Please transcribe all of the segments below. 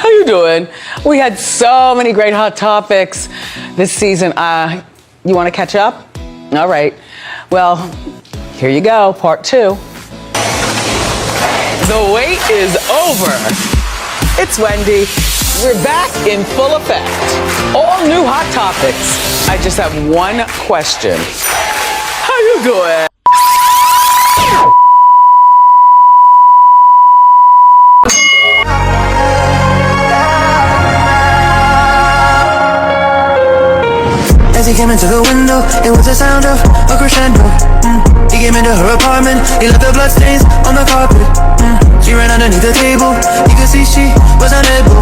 How you doing? We had so many great hot topics this season. You want to catch up? All right. Well, here you go, part 2. The wait is over. It's Wendy. We're back in full effect. All new hot topics. I just have one question. How you doing? As he came into the window, it was the sound of a crescendo. He came into her apartment, he left the bloodstains on the carpet. She ran underneath the table, he could see she was unable.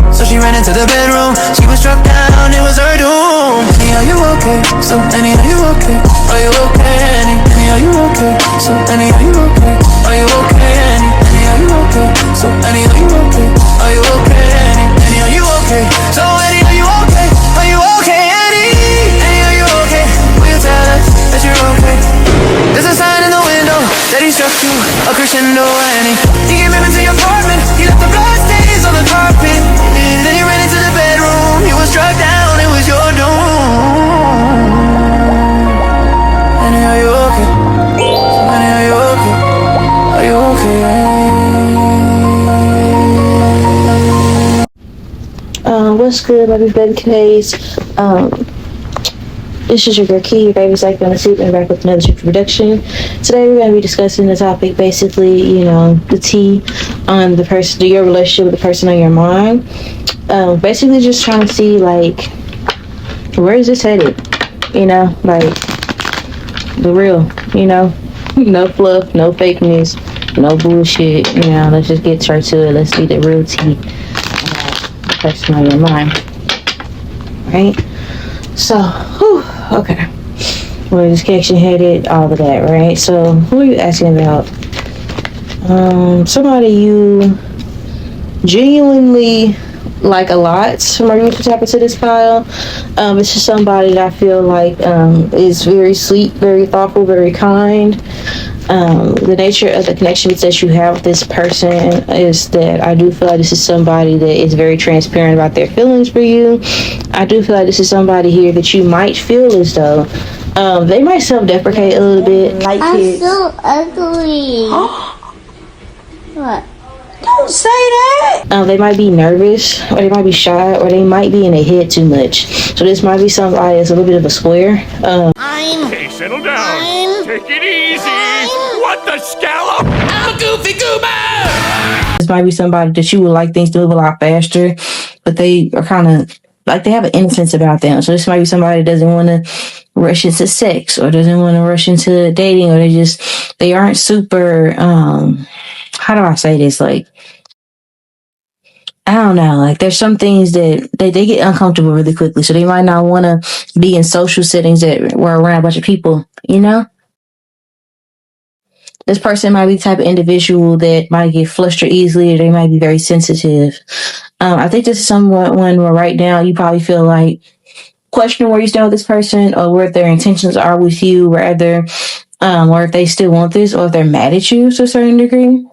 So she ran into the bedroom, she was struck down, it was her doom. Annie, are you okay? So Annie, are you okay? Are you okay, Annie? Annie, are you okay? So Annie, are you okay? Are you okay, Annie? Annie, are you okay? So Annie, are you okay? Are you okay, Annie? Annie, are you okay? So Annie, are you okay? Are you okay, Annie? Annie, are you okay? Will you tell us that you're okay? There's a sign in the window that he struck you a crescendo, Annie. He came into your apartment, he left the blood stains on the carpet. Then he ran into the bedroom, he was struck down, it was your doom. Annie, are you okay? Annie, are you okay? Are you okay, What's good, my baby case? This is your girl Key, your baby's like on the sleep, and back with another super production. Today we're going to be discussing the topic, basically, the tea on the person, your relationship with the person on your mind. Basically just trying to see, where is this headed? The real, no fluff, no fake news, no bullshit, let's just get straight to it. Let's see the real tea about the person on your mind, right? So, okay. Where this connection headed, all of that, right? So, who are you asking about? Somebody you genuinely like a lot. Somebody you can tap into this pile. It's just somebody that I feel like is very sweet, very thoughtful, very kind. The nature of the connection that you have with this person is that I do feel like this is somebody that is very transparent about their feelings for you. I do feel like this is somebody here that you might feel as though they might self-deprecate a little bit. I'm so ugly. What? Don't say that. They might be nervous, or they might be shy, or they might be in their head too much. So this might be somebody that's a little bit of a square. Hey, settle down. Take it easy. What the scallop? I'm a goofy goober. This might be somebody that you would like things to move a lot faster, but they are kind of like they have an innocence about them. So this might be somebody that doesn't want to rush into sex, or doesn't want to rush into dating, or they aren't super. How do I say this? I don't know. There's some things that they get uncomfortable really quickly, so they might not want to be in social settings that were around a bunch of people. This person might be the type of individual that might get flustered easily, or they might be very sensitive. I think this is someone where right now you probably feel like questioning where you stand with this person, or what their intentions are with you, or if they still want this, or if they're mad at you to a certain degree.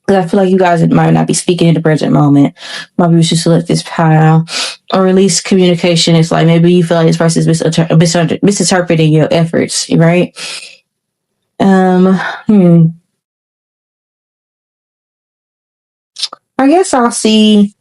Because I feel like you guys might not be speaking in the present moment. Maybe we should select this pile, or release communication. It's like maybe you feel like this person is misinterpreting your efforts, right? I guess I'll see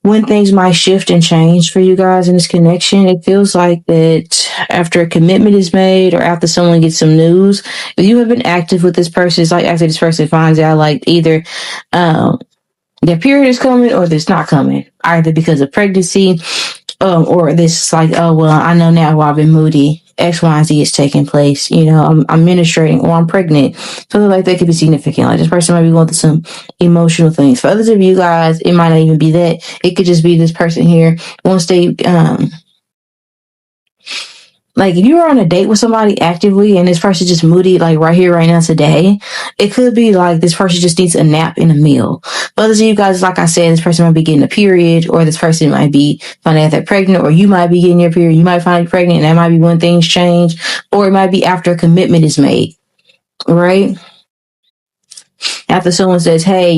when things might shift and change for you guys in this connection. It feels like that after a commitment is made, or after someone gets some news, if you have been active with this person, it's like after this person finds out either their period is coming or it's not coming, either because of pregnancy, or this oh, well, I know now why I've been moody. X, Y, and Z is taking place. I'm menstruating, or I'm pregnant. Something like that could be significant. This person might be going through some emotional things. For others of you guys, it might not even be that. It could just be this person here, once they if you were on a date with somebody actively and this person just moody, right here, right now, today, it could be this person just needs a nap and a meal. For others of you guys, like I said, this person might be getting a period, or this person might be finding out they're pregnant, or you might be getting your period, you might find you're pregnant, and that might be when things change, or it might be after a commitment is made, right? After someone says, hey,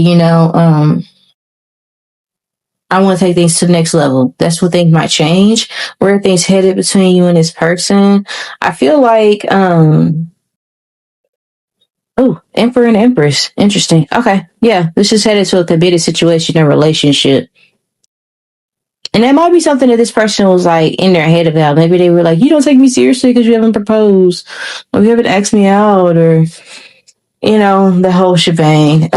I want to take things to the next level. That's when things might change. Where are things headed between you and this person? I feel like, Emperor and Empress. Interesting. Okay. Yeah. This is headed to a committed situation and relationship. And that might be something that this person was like in their head about. Maybe they were like, you don't take me seriously because you haven't proposed or you haven't asked me out or, the whole shebang.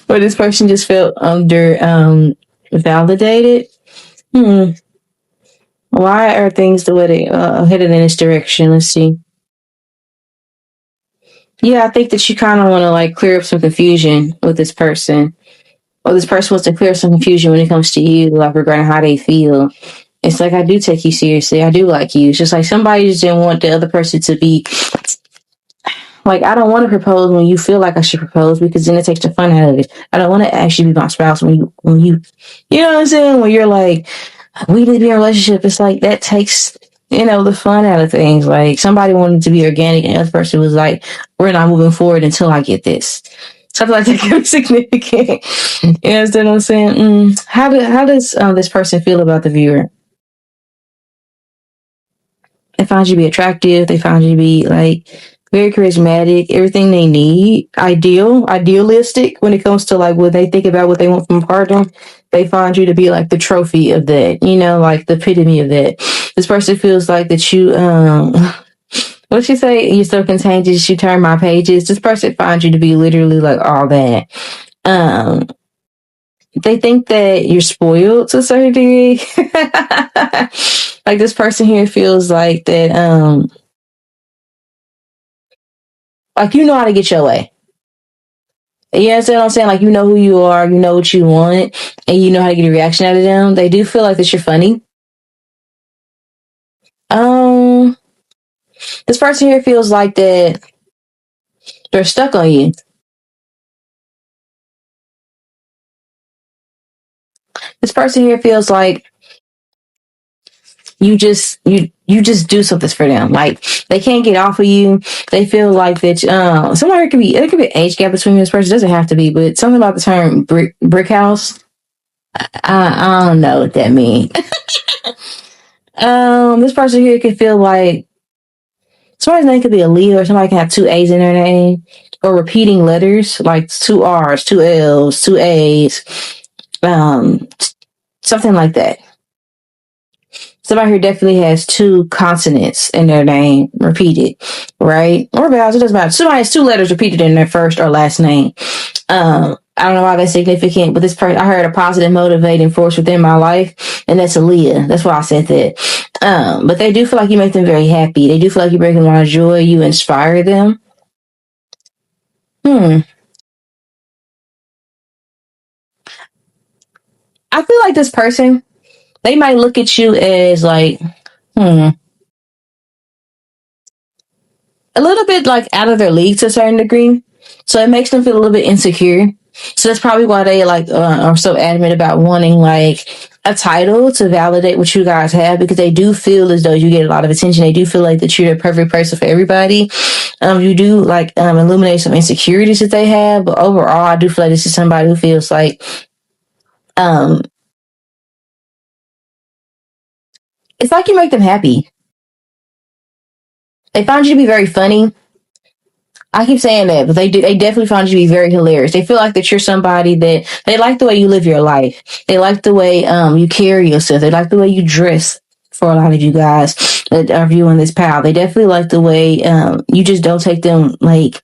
Or this person just felt validated. Why are things the way they headed in this direction? Let's see. Yeah, I think that you kind of want to like clear up some confusion with this person. Or this person wants to clear up some confusion when it comes to you, like regarding how they feel. It's like, I do take you seriously. I do like you. It's just like somebody just didn't want the other person to be like, I don't want to propose when you feel like I should propose because then it takes the fun out of it. I don't want to actually be my spouse when you know what I'm saying? When you're like, we need to be in a relationship. It's like that takes, the fun out of things. Like somebody wanted to be organic and the other person was like, we're not moving forward until I get this. Something like that can be significant. You understand what I'm saying? How does this person feel about the viewer? They find you to be attractive. They find you to be like very charismatic, everything they need, idealistic when it comes to like what they think about what they want from a partner. They find you to be like the trophy of that, like the epitome of that. This person feels like that you, what'd she say? You're so contagious, you turn my pages. This person finds you to be literally like all that. They think that you're spoiled to a certain degree. Like this person here feels like that, like you know how to get your way. You understand what I'm saying? Like you know who you are, you know what you want, and you know how to get a reaction out of them. They do feel like that you're funny. This person here feels like that they're stuck on you. This person here feels like you just do something for them. Like they can't get off of you. They feel like that. Somewhere it could be an age gap between this person. It doesn't have to be, but something about the term brick house. I don't know what that means. This person here could feel like somebody's name could be a Leo, or somebody can have two A's in their name, or repeating letters like two R's, two L's, two A's, something like that. Somebody here definitely has two consonants in their name repeated, right? Or vowels, it doesn't matter. Somebody has two letters repeated in their first or last name. I don't know why that's significant, but this person, I heard a positive motivating force within my life, and that's a Leah. That's why I said that. But they do feel like you make them very happy. They do feel like you bring them a lot of joy. You inspire them. I feel like this person, they might look at you as like, a little bit like out of their league to a certain degree. So it makes them feel a little bit insecure. So that's probably why they like are so adamant about wanting like a title to validate what you guys have, because they do feel as though you get a lot of attention. They do feel like that you're the perfect person for everybody. You do like illuminate some insecurities that they have, but overall, I do feel like this is somebody who feels like it's like you make them happy. They find you to be very funny. I keep saying that, but they definitely find you to be very hilarious. They feel like that you're somebody that they like the way you live your life. They like the way you carry yourself. They like the way you dress. For a lot of you guys that are viewing this pal, they definitely like the way you just don't take them like.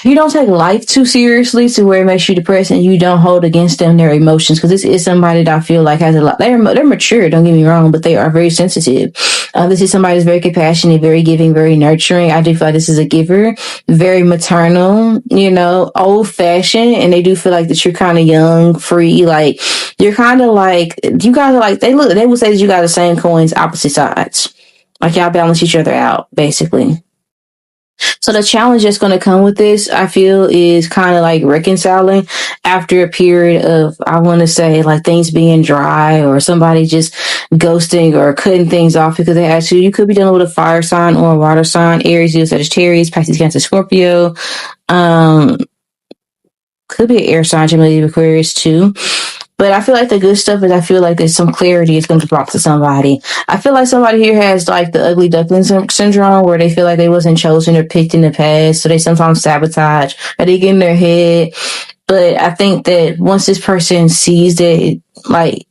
You don't take life too seriously to where it makes you depressed, and you don't hold against them their emotions, because this is somebody that I feel like has a lot. They're mature, don't get me wrong, but they are very sensitive. This is somebody who's very compassionate, very giving, very nurturing. I do feel like this is a giver, very maternal, old fashioned, and they do feel like that you're kind of young, free, like you're kind of like, you guys are like, they would say that you got the same coins, opposite sides. Like y'all balance each other out, basically. So the challenge that's going to come with this, I feel, is kind of like reconciling after a period of, I want to say, like things being dry or somebody just ghosting or cutting things off because they had to. You could be dealing with a fire sign or a water sign, Aries, Leo, Sagittarius, Pisces, Cancer, Scorpio. Could Could be an air sign, Gemini, Aquarius too. But I feel like the good stuff is I feel like there's some clarity is going to be brought to somebody. I feel like somebody here has like the ugly duckling syndrome where they feel like they wasn't chosen or picked in the past. So they sometimes sabotage or they get in their head. But I think that once this person sees that, like,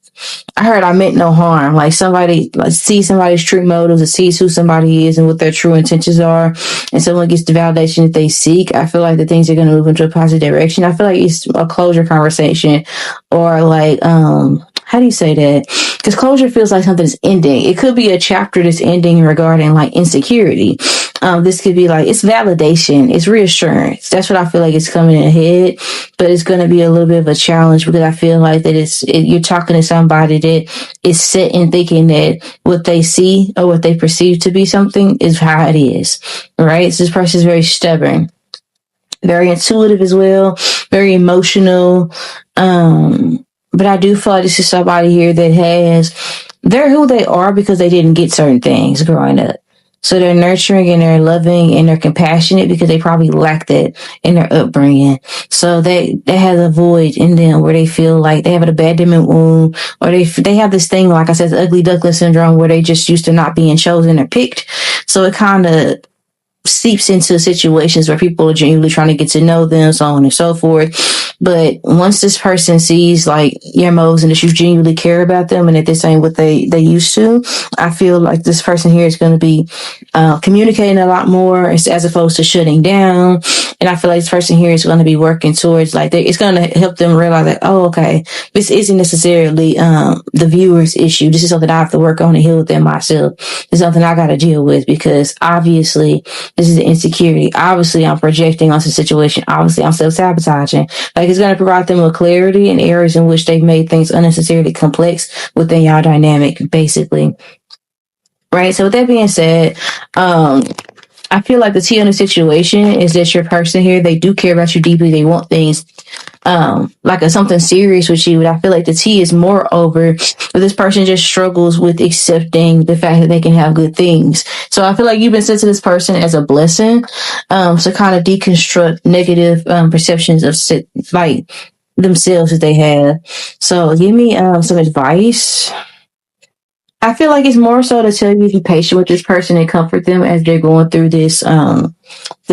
I heard I meant no harm. Like somebody like sees somebody's true motives and sees who somebody is and what their true intentions are, and someone gets the validation that they seek. I feel like the things are going to move into a positive direction. I feel like it's a closure conversation, or like how do you say that? Because closure feels like something's ending. It could be a chapter that's ending regarding like insecurity. This could be like, it's validation, it's reassurance. That's what I feel like is coming ahead, but it's going to be a little bit of a challenge because I feel like that you're talking to somebody that is set in thinking that what they see or what they perceive to be something is how it is, right? So this person is very stubborn, very intuitive as well, very emotional. But I do feel like this is somebody here that they're who they are because they didn't get certain things growing up. So they're nurturing and they're loving and they're compassionate because they probably lacked that in their upbringing. So they have a void in them where they feel like they have an abandonment wound, or they have this thing, like I said, the ugly duckling syndrome, where they just used to not being chosen or picked. So it kind of seeps into situations where people are genuinely trying to get to know them, so on and so forth. But once this person sees like your motives and that you genuinely care about them and that this ain't what they used to, I feel like this person here is going to be communicating a lot more as opposed to shutting down. And I feel like this person here is going to be working towards like it's going to help them realize that, oh, okay, this isn't necessarily the viewer's issue. This is something I have to work on and heal within myself. It's something I got to deal with because obviously this is the insecurity. Obviously, I'm projecting onto the situation. Obviously, I'm self-sabotaging. Like, it's going to provide them with clarity in areas in which they've made things unnecessarily complex within y'all dynamic, basically. Right? So with that being said, I feel like the tea on the situation is that your person here, they do care about you deeply. They want things like something serious with you. But I feel like the tea is more over, but this person just struggles with accepting the fact that they can have good things. So I feel like you've been sent to this person as a blessing, to kind of deconstruct negative perceptions of like themselves that they have. So give me some advice. I feel like it's more so to tell you to be patient with this person and comfort them as they're going through this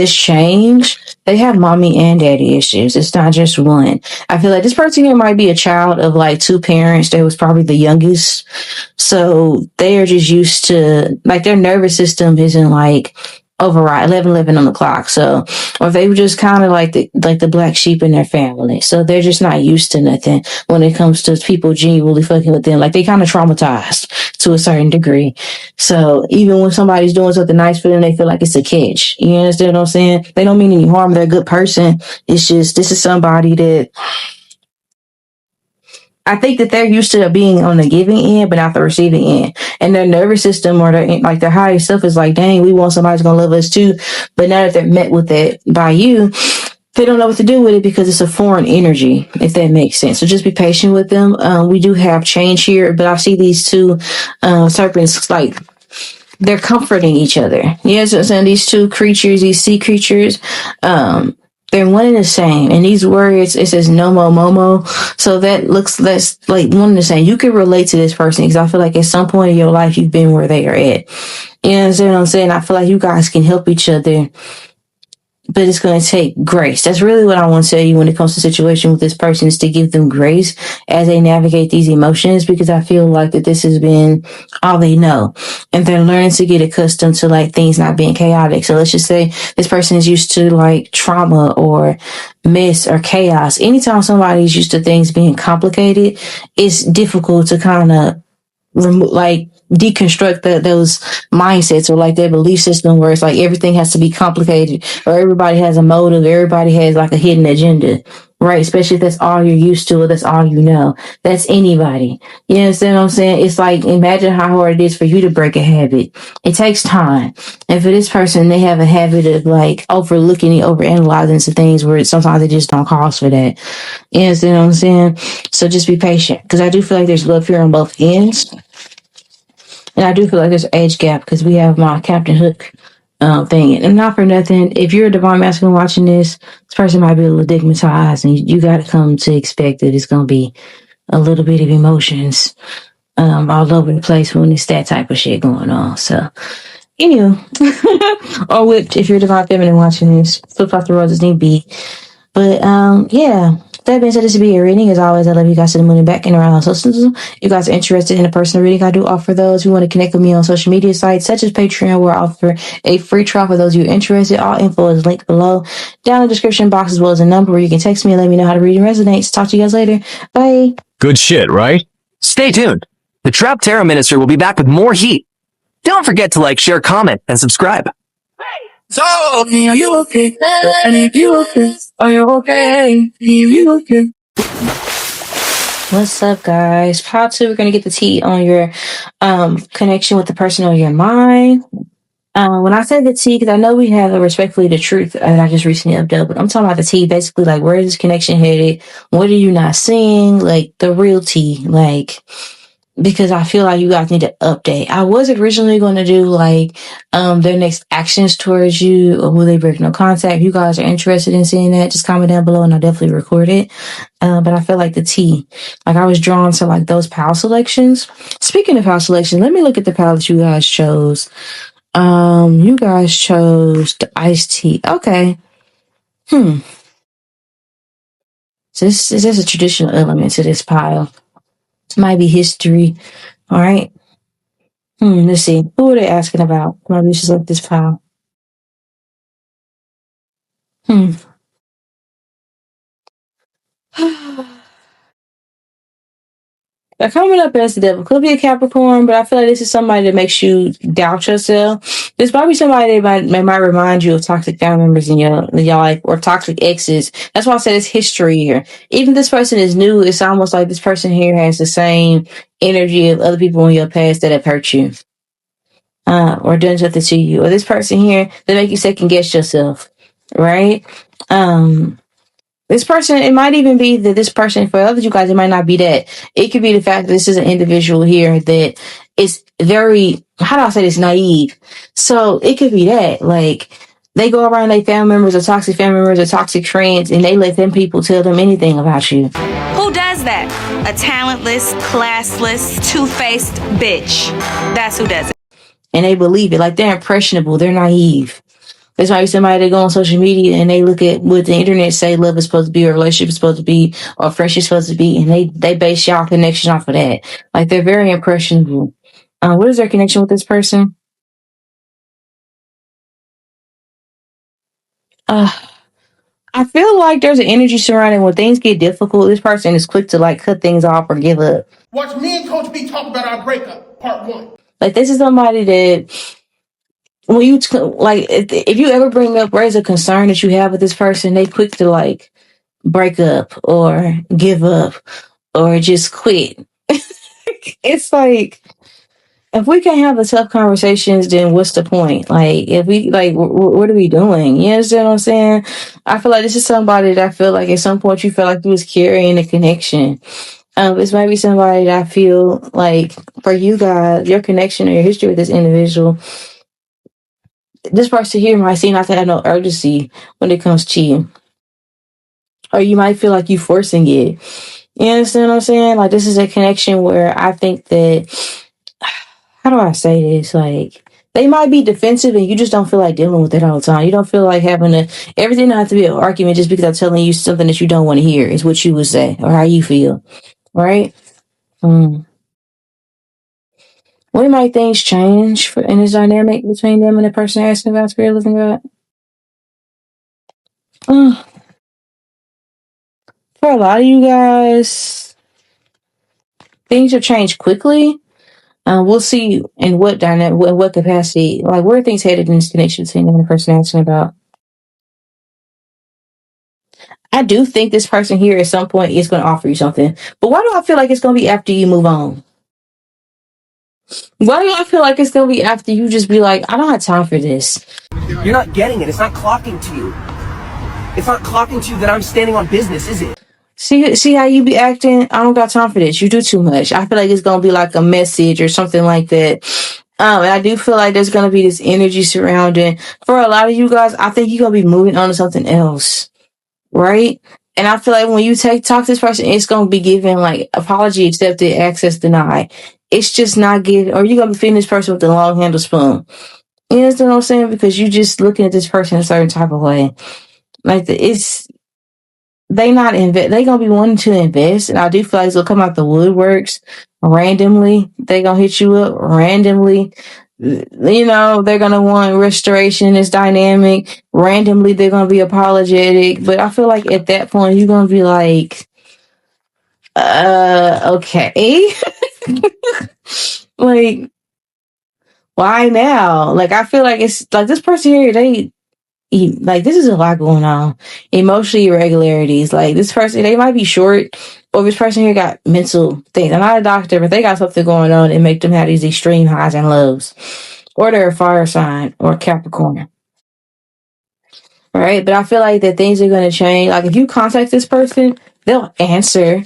change. They have mommy and daddy issues. It's not just one. I feel like this person here might be a child of like two parents. They was probably the youngest. So they are just used to, like, their nervous system isn't like override 11 on the clock. So, or they were just kind of like the black sheep in their family. So they're just not used to nothing when it comes to people genuinely fucking with them. Like, they kind of traumatized to a certain degree. So even when somebody's doing something nice for them, they feel like it's a catch. You understand what I'm saying? They don't mean any harm. They're a good person. It's just, this is somebody that I think that they're used to being on the giving end, but not the receiving end. And their nervous system or their higher self is like, dang, we want somebody who's going to love us too. But now that they're met with that by you, they don't know what to do with it because it's a foreign energy, if that makes sense. So just be patient with them. We do have change here, but I see these two serpents, like, they're comforting each other. Yes, I'm saying these two creatures, these sea creatures, they're one and the same. And these words, it says nomo momo. So that's like one and the same. You can relate to this person because I feel like at some point in your life, you've been where they are at. You understand what I'm saying? I feel like you guys can help each other, but it's going to take grace. That's really what I want to tell you when it comes to the situation with this person, is to give them grace as they navigate these emotions, because I feel like that this has been all they know. And they're learning to get accustomed to like things not being chaotic. So let's just say this person is used to like trauma or mess or chaos. Anytime somebody's used to things being complicated, it's difficult to kind of deconstruct those mindsets or like their belief system where it's like everything has to be complicated or everybody has a motive, everybody has like a hidden agenda, right? Especially if that's all you're used to or that's all you know. That's anybody. You understand what I'm saying? It's like, imagine how hard it is for you to break a habit. It takes time. And for this person, they have a habit of like overlooking and overanalyzing some things where sometimes they just don't cause for that. You understand what I'm saying? So just be patient, because I do feel like there's love here on both ends. And I do feel like there's an age gap because we have my Captain Hook thing. And not for nothing, if you're a divine masculine watching this person might be a little stigmatized, and you got to come to expect that it's going to be a little bit of emotions all over the place when it's that type of shit going on. So, anywho, or whipped if you're a divine feminine watching this, flip off the roses need be. But yeah. That being said, this will be a reading. As always, I love you guys to the moon and back and around on social. If you guys are interested in a personal reading, I do offer those who want to connect with me on social media sites such as Patreon, where I offer a free trial for those of you interested. All info is linked below, down in the description box, as well as a number where you can text me and let me know how the reading resonates. Talk to you guys later. Bye. Good shit, right? Stay tuned. The Trap Tarot Minister will be back with more heat. Don't forget to like, share, comment, and subscribe. So, are you okay? And if you okay, are you okay? If you okay? What's up, guys? Part 2, we're going to get the tea on your connection with the person on your mind. When I say the tea, because I know we have a respectfully the truth that I just recently updated, but I'm talking about the tea, basically, like, where is this connection headed? What are you not seeing? Like, the real tea, like, because I feel like you guys need to update. I was originally going to do, like, their next actions towards you, or will they break no contact. If you guys are interested in seeing that, just comment down below and I'll definitely record it. But I feel like the tea, like, I was drawn to, like, those pal selections. Speaking of pal selections, let me look at the pal that you guys chose. You guys chose the iced tea. Okay. So this is just a traditional element to this pile. This might be history. All right. Let's see. Who are they asking about? Maybe just look this pile. They're coming up as the devil. Could be a Capricorn, but I feel like this is somebody that makes you doubt yourself. There's probably somebody that might remind you of toxic family members in your life, or toxic exes. That's why I said it's history here. Even if this person is new, it's almost like this person here has the same energy of other people in your past that have hurt you, or done something to you. Or this person here that make you second guess yourself, right? This person, it might even be that this person, for others of you guys, it might not be that. It could be the fact that this is an individual here that is very, how do I say this, naive. So it could be that, like, they go around their family members or toxic family members or toxic friends, and they let them people tell them anything about you. Who does that? A talentless, classless, two-faced bitch. That's who does it. And they believe it. Like, they're impressionable. They're naive. There's probably somebody that go on social media and they look at what the internet say love is supposed to be, or relationship is supposed to be, or friendship is supposed to be, and they base y'all connection off of that. Like, they're very impressionable. What is their connection with this person? I feel like there's an energy surrounding when things get difficult. This person is quick to, like, cut things off or give up. Watch me and Coach B talk about our breakup, part 1. Like, this is somebody that, when you, like, if you ever bring up, raise a concern that you have with this person, they quick to, like, break up or give up or just quit. It's like, if we can't have the tough conversations, then what's the point? Like, if we, like, what are we doing? You understand what I'm saying? I feel like this is somebody that I feel like at some point you felt like you was carrying a connection. This might be somebody that I feel like, for you guys, your connection or your history with this individual, this person here might seem not to have no urgency when it comes to you. Or you might feel like you forcing it. You understand what I'm saying? Like, this is a connection where I think that, how do I say this? Like, they might be defensive and you just don't feel like dealing with it all the time. You don't feel like having everything don't have to be an argument just because I'm telling you something that you don't want to hear is what you would say or how you feel. Right? When might things change in this dynamic between them and the person asking about spirit living God? For a lot of you guys, things have changed quickly. We'll see in what dynamic, in what capacity, like, where are things headed in this connection between them and the person asking about. I do think this person here at some point is going to offer you something. But why do I feel like it's going to be after you move on? Why do I feel like it's going to be after you just be like, I don't have time for this? You're not getting it. It's not clocking to you. It's not clocking to you that I'm standing on business, is it? See how you be acting? I don't got time for this. You do too much. I feel like it's going to be like a message or something like that And I do feel like there's gonna be this energy surrounding for a lot of you guys. I think you're gonna be moving on to something else, right? And I feel like when you talk to this person, it's gonna be given like apology accepted, access denied. It's just not given, or you're gonna be feeding this person with the long handle spoon. You understand what I'm saying? Because you just looking at this person a certain type of way. Like they gonna be wanting to invest, and I do feel like it's gonna come out the woodworks randomly. They gonna hit you up randomly. You know, they're gonna want restoration. It's dynamic. Randomly, they're gonna be apologetic. But I feel like at that point, you're gonna be like, okay, like, why now? Like, I feel like it's like this person here. Like, this is a lot going on. Emotional irregularities. Like, this person, they might be short, or this person here got mental things. I'm not a doctor, but they got something going on and make them have these extreme highs and lows. Or they're a fire sign or Capricorn. All right. But I feel like that things are going to change. Like, if you contact this person, they'll answer.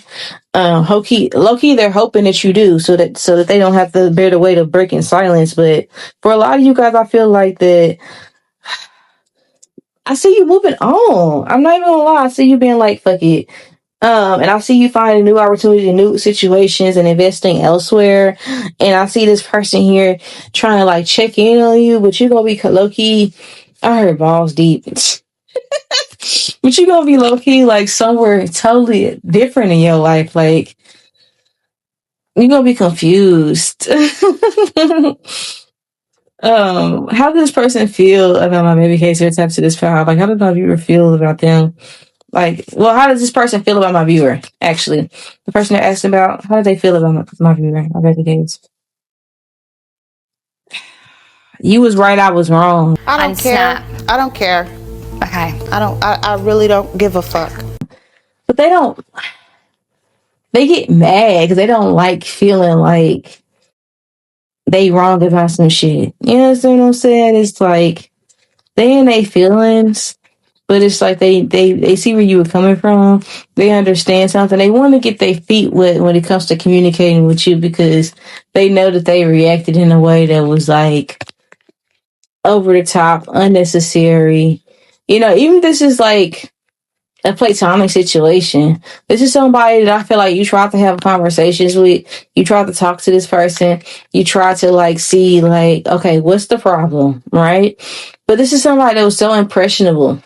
Low key, they're hoping that you do, so that they don't have to bear the weight of breaking silence. But for a lot of you guys, I feel like that I see you moving on. I'm not even gonna lie. I see you being like, fuck it. And I see you finding new opportunities and new situations and investing elsewhere. And I see this person here trying to like check in on you, but you're gonna be low key. I heard balls deep. But you're gonna be low key like somewhere totally different in your life. Like, you're gonna be confused. How does this person feel about my baby case or attached to this file? Like, how does my viewer feel about them? Like, well, how does this person feel about my viewer? Actually, the person they're asking about, how do they feel about my viewer, my baby case? You was right, I was wrong. I don't care. Snap. I don't care. Okay. I really don't give a fuck. But they get mad because they don't like feeling like they wrong about some shit. You understand what I'm saying? It's like they in their feelings, but it's like they see where you were coming from. They understand something. They want to get their feet wet when it comes to communicating with you because they know that they reacted in a way that was like over the top, unnecessary. You know, even if this is like a platonic situation. This is somebody that I feel like you try to have conversations with. You try to talk to this person. You try to like see like, okay, what's the problem, right? But this is somebody that was so impressionable.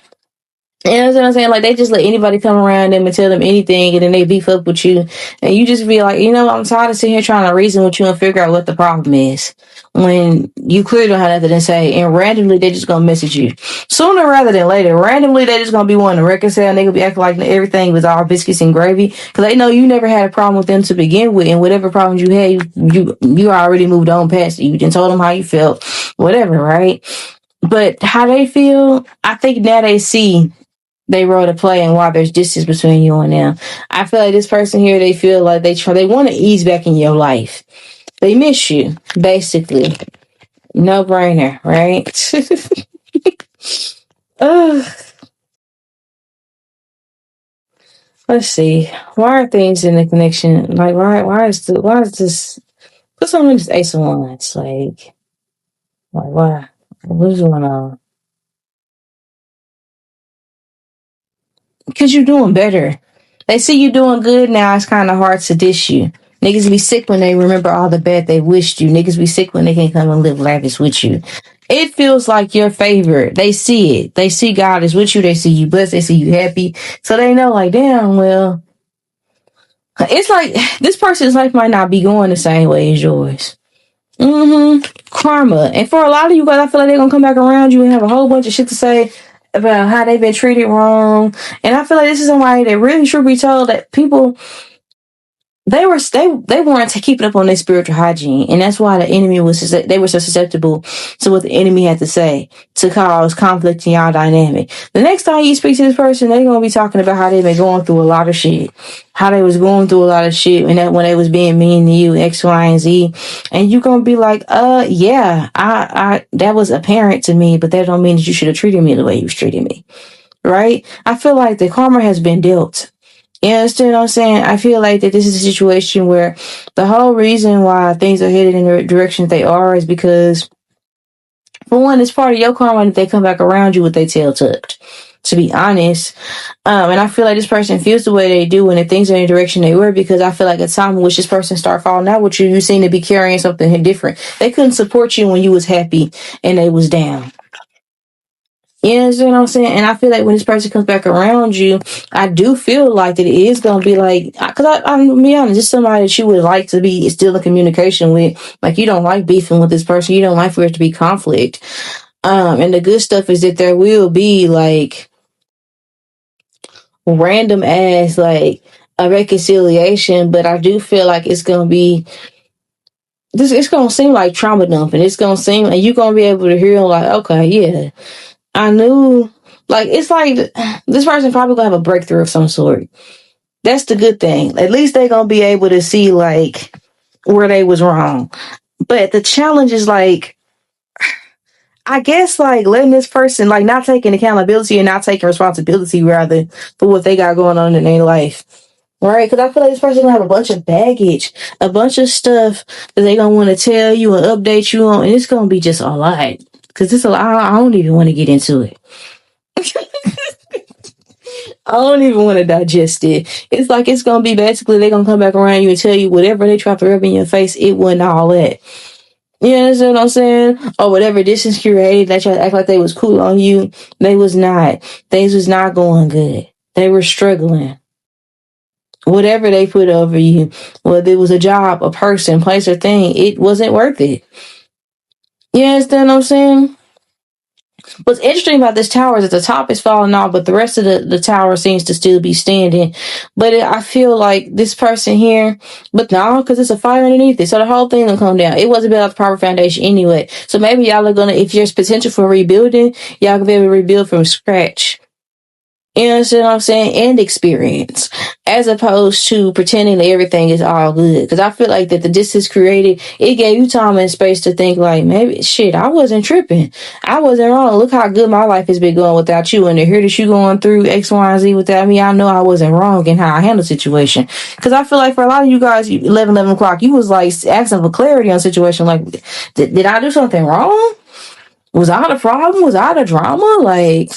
You know what I'm saying? Like, they just let anybody come around them and tell them anything, and then they beef up with you. And you just be like, you know, I'm tired of sitting here trying to reason with you and figure out what the problem is. When you clearly don't have nothing to say, and randomly they just gonna message you. Sooner rather than later, randomly they just gonna be wanting to reconcile, and they gonna be acting like everything was all biscuits and gravy. Because they know you never had a problem with them to begin with, and whatever problems you had, you already moved on past it. You didn't told them how you felt, whatever, right? But how they feel, I think now they see they role to play and why there's distance between you and them. I feel like this person here, they feel like they want to ease back in your life. They miss you, basically. No brainer, right? Let's see. Why are things in the connection? Like, why is this? Put something in this Ace of Wands. Like why? What is going on? Because you're doing better. They see you doing good now. It's kind of hard to dish you. Niggas be sick when they remember all the bad they wished you. Niggas be sick when they can't come and live lavish with you. It feels like your favor. They see it. They see God is with you. They see you blessed. They see you happy. So they know, like, damn, well, it's like this person's life might not be going the same way as yours. Karma. And for a lot of you guys, I feel like they're going to come back around you and have a whole bunch of shit to say about how they've been treated wrong. And I feel like this is somebody that really should be told that people, they weren't keeping up on their spiritual hygiene, and that's why the enemy they were so susceptible to what the enemy had to say to cause conflict in y'all dynamic. The next time you speak to this person, they're gonna be talking about how they've been going through a lot of shit, how they was going through a lot of shit, and that when they was being mean to you, X, Y, and Z, and you gonna be like, yeah, I that was apparent to me, but that don't mean that you should have treated me the way you was treating me, right? I feel like the karma has been dealt. You understand what I'm saying? I feel like that this is a situation where the whole reason why things are headed in the direction they are is because, for one, it's part of your karma that they come back around you with their tail tucked. To be honest, and I feel like this person feels the way they do when the things are in the direction they were, because I feel like at the time in which this person start falling out with you, you seem to be carrying something different. They couldn't support you when you was happy and they was down. You understand what I'm saying? And I feel like when this person comes back around you, I do feel like that it is going to be like, because I'm going to be honest, it's somebody that you would like to be still in communication with. Like, you don't like beefing with this person. You don't like for it to be conflict. And the good stuff is that there will be like random ass, like a reconciliation, but I do feel like it's going to be, it's going to seem like trauma dumping. It's going to seem, and you're going to be able to hear like, okay, yeah. I knew, like, it's like this person probably gonna have a breakthrough of some sort. That's the good thing. At least they gonna be able to see, like, where they was wrong. But the challenge is, like, I guess, like, letting this person, like, not taking accountability and not taking responsibility, rather, for what they got going on in their life. Right? Because I feel like this person gonna have a bunch of baggage, a bunch of stuff that they gonna want to tell you and update you on, and it's gonna be just a lot. Because it's a lot. I don't even want to get into it. I don't even want to digest it. It's like it's gonna be basically they're gonna come back around you and tell you whatever they try to rub in your face, it wasn't all that. You understand what I'm saying? Or whatever distance created, they try to act like they was cool on you. They was not. Things was not going good. They were struggling. Whatever they put over you, whether it was a job, a person, place, or thing, it wasn't worth it. You understand what I'm saying? What's interesting about this tower is that the top is falling off, but the rest of the tower seems to still be standing. But I feel like this person here, but no, because it's a fire underneath it. So the whole thing will come down. It wasn't built off the proper foundation anyway. So maybe y'all are going to, if there's potential for rebuilding, y'all can be able to rebuild from scratch. You understand what I'm saying? And experience, as opposed to pretending that everything is all good. Because I feel like that the distance created, it gave you time and space to think like, maybe, shit, I wasn't tripping. I wasn't wrong. Look how good my life has been going without you. And to hear that you going through X, Y, and Z without me, I know I wasn't wrong in how I handled the situation. Because I feel like for a lot of you guys, 11 o'clock, you was like asking for clarity on the situation. Like, did I do something wrong? Was I the problem? Was I the drama? Like...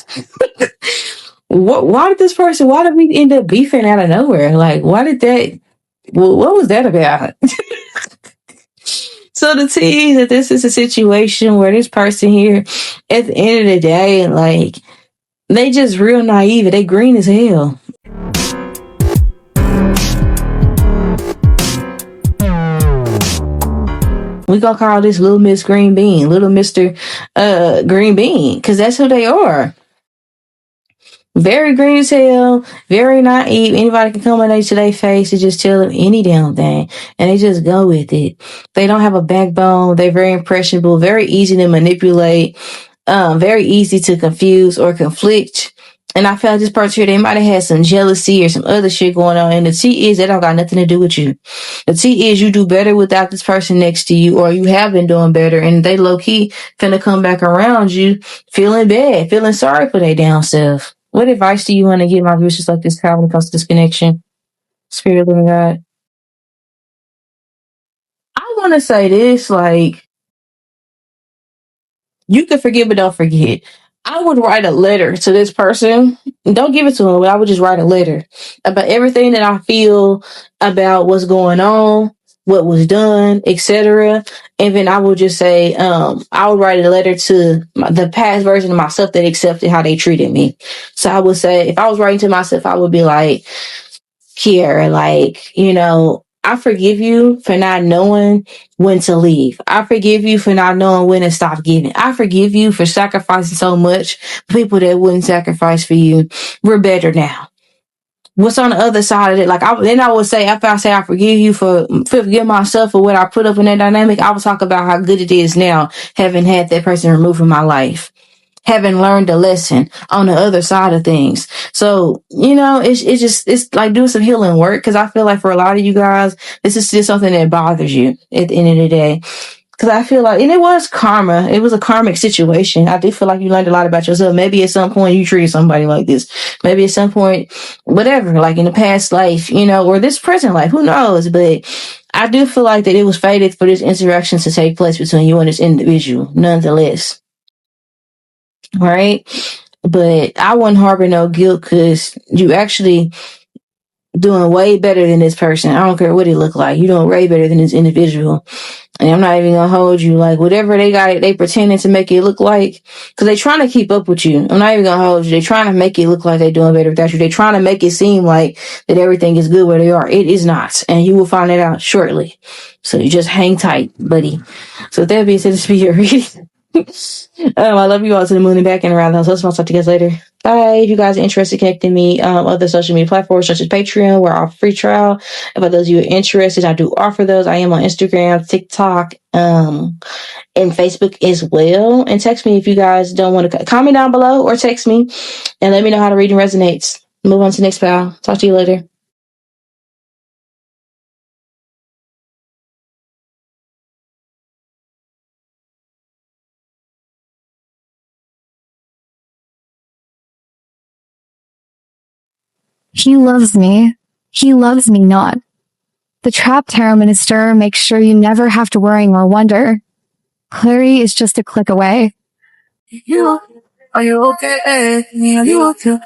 Why did we end up beefing out of nowhere? Like, what was that about? So the tea is that this is a situation where this person here, at the end of the day, like, they just real naive. They green as hell. We gonna call this Little Miss Green Bean, Little Mr. Green Bean, because that's who they are. Very green as hell, very naive. Anybody can come in to their face and just tell them any damn thing, and they just go with it. They don't have a backbone. They're very impressionable, very easy to manipulate, very easy to confuse or conflict. And I feel like this person here, they might have had some jealousy or some other shit going on. And the tea is that don't got nothing to do with you. The tea is you do better without this person next to you, or you have been doing better, and they low key finna come back around you feeling bad, feeling sorry for their down self. What advice do you want to give my viewers like this, Kyle, when it comes to this connection? Spirit of living God. I want to say this, like, you can forgive but don't forget. I would write a letter to this person. Don't give it to them, but I would just write a letter about everything that I feel about what's going on, what was done, etc. And then I would just say, I would write a letter to the past version of myself that accepted how they treated me. So I would say, if I was writing to myself, I would be like, here, like, you know, I forgive you for not knowing when to leave. I forgive you for not knowing when to stop giving. I forgive you for sacrificing so much for people that wouldn't sacrifice for you. We're better now. What's on the other side of it? Like, I would say, after I say I forgive you for forgive myself for what I put up in that dynamic, I would talk about how good it is now, having had that person removed from my life, having learned a lesson on the other side of things. So, you know, it's like doing some healing work, because I feel like for a lot of you guys, this is just something that bothers you at the end of the day. Because I feel like, and it was karma. It was a karmic situation. I do feel like you learned a lot about yourself. Maybe at some point you treated somebody like this. Maybe at some point, whatever, like in the past life, you know, or this present life, who knows? But I do feel like that it was fated for this interaction to take place between you and this individual, nonetheless. Right? But I wouldn't harbor no guilt because you actually doing way better than this person. I don't care what he look like. You doing way better than this individual. And I'm not even gonna hold you. Like, whatever they got, they pretending to make it look like, because they trying to keep up with you. I'm not even gonna hold you. They trying to make it look like they doing better without you. They trying to make it seem like that everything is good where they are. It is not. And you will find it out shortly. So you just hang tight, buddy. So with that being said, this be your reading. I love you all to the moon and back and around the house. I'll talk to you guys later. Bye. If you guys are interested in connecting me, other social media platforms such as Patreon, where I offer free trial. If those of you are interested, I do offer those. I am on Instagram, TikTok, and Facebook as well. And text me if you guys don't want to. Comment down below or text me and let me know how the reading resonates. Move on to the next pal. Talk to you later. He loves me. He loves me not. The trapped tarot minister makes sure you never have to worry or wonder. 𝒮𝓂𝓒𝓒 is just a click away. Are you okay? Are you okay?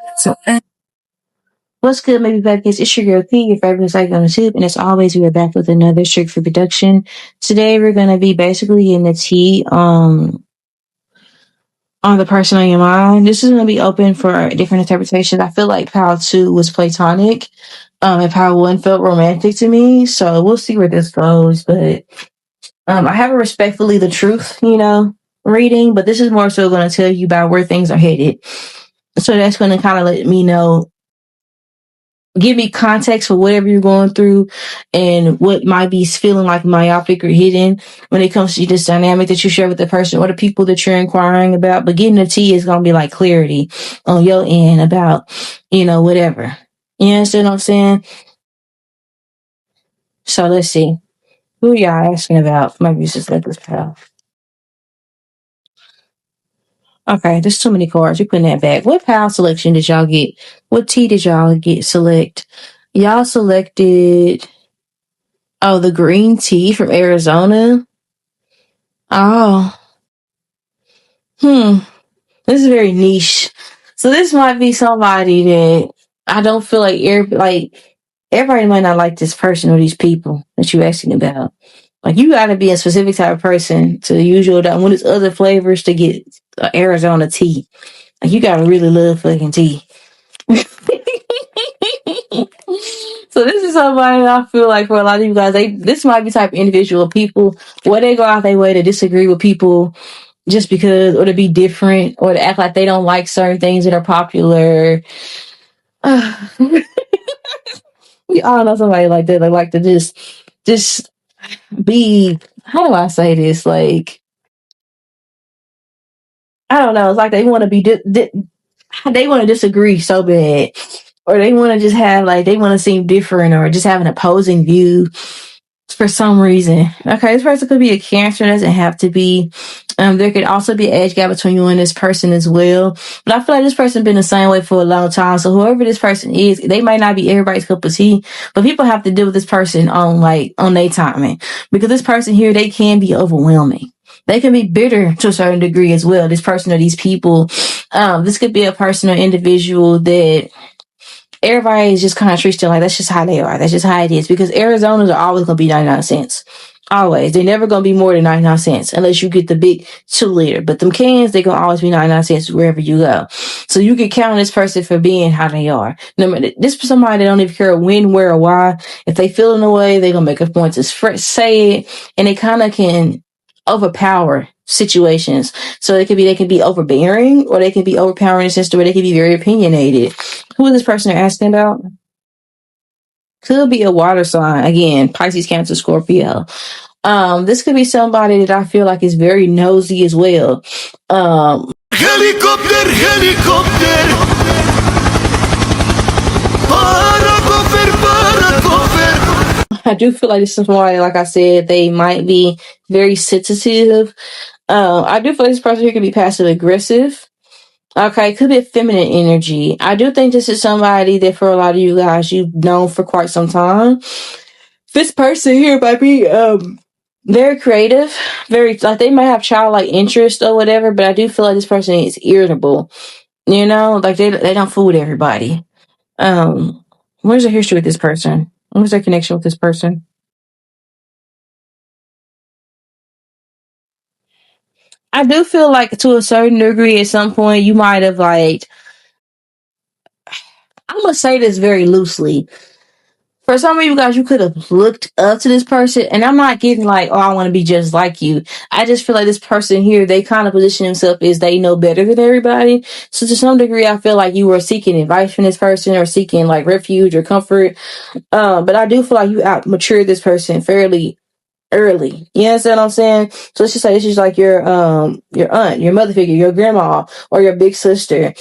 What's good, maybe back? It's your girl P, your favorite psychic on the tube, and as always, we are back with another Sugar Free production. Today, we're gonna be basically getting the tea on the person on your mind. This is gonna be open for different interpretations. I feel like pile 2 was platonic, and pile 1 felt romantic to me. So we'll see where this goes. But I have a respectfully the truth, reading, but this is more so going to tell you about where things are headed. So that's going to kind of let me know, give me context for whatever you're going through and what might be feeling like myopic or hidden when it comes to this dynamic that you share with the person or the people that you're inquiring about. But getting the tea is going to be like clarity on your end about, whatever. You understand what I'm saying? So let's see. Who y'all asking about? Maybe just let this pal. Okay, there's too many cards. We're putting that back. What pal selection did y'all get? What tea did y'all select? Y'all selected, the green tea from Arizona. Oh. This is very niche. So this might be somebody that I don't feel like everybody might not like this person or these people that you're asking about. Like, you gotta be a specific type of person to use your when it's other flavors to get Arizona tea. Like, you gotta really love fucking tea. So this is somebody that I feel like for a lot of you guys, this might be the type of individual people where they go out their way to disagree with people just because, or to be different, or to act like they don't like certain things that are popular. We all know somebody like that. They like to just be, how do I say this? Like, I don't know. It's like they want to be, they want to disagree so bad, or they want to just have they want to seem different, or just have an opposing view for some reason. Okay, this person could be a Cancer. It doesn't have to be. There could also be an age gap between you and this person as well. But I feel like this person been the same way for a long time. So whoever this person is, they might not be everybody's cup of tea, but people have to deal with this person on their timing, because this person here, they can be overwhelming. They can be bitter to a certain degree as well. This person or these people. This could be a person or individual that everybody is just kind of treats them like that's just how they are. That's just how it is. Because Arizonas are always going to be 99 cents. Always. They're never going to be more than 99 cents unless you get the big 2-liter. But them cans, they're going to always be 99 cents wherever you go. So you can count on this person for being how they are. This is somebody that don't even care when, where, or why. If they feel in a way, they're going to make a point to say it. And they kind of can overpower situations. So they can be overbearing, or they can be overpowering in a sense where they can be very opinionated. Who is this person they're asking about? Could be a water sign. Again, Pisces, Cancer, Scorpio. This could be somebody that I feel like is very nosy as well. Helicopter. I do feel like this is why, like I said, they might be very sensitive. I do feel like this person here could be passive aggressive. Okay, could be a feminine energy. I do think this is somebody that for a lot of you guys you've known for quite some time. This person here might be very creative, very like they might have childlike interest or whatever, but I do feel like this person is irritable. You know, like they don't fool with everybody. Where's the history with this person? Where's their connection with this person? I do feel like to a certain degree at some point you might have like I'm gonna say this very loosely. For some of you guys, you could have looked up to this person, and I'm not getting like, oh, I want to be just like you. I just feel like this person here, they kind of position themselves as they know better than everybody. So to some degree, I feel like you were seeking advice from this person or seeking like refuge or comfort. But I do feel like you out matured this person fairly early. You understand what I'm saying? So let's just say this is like your aunt, your mother figure, your grandma, or your big sister.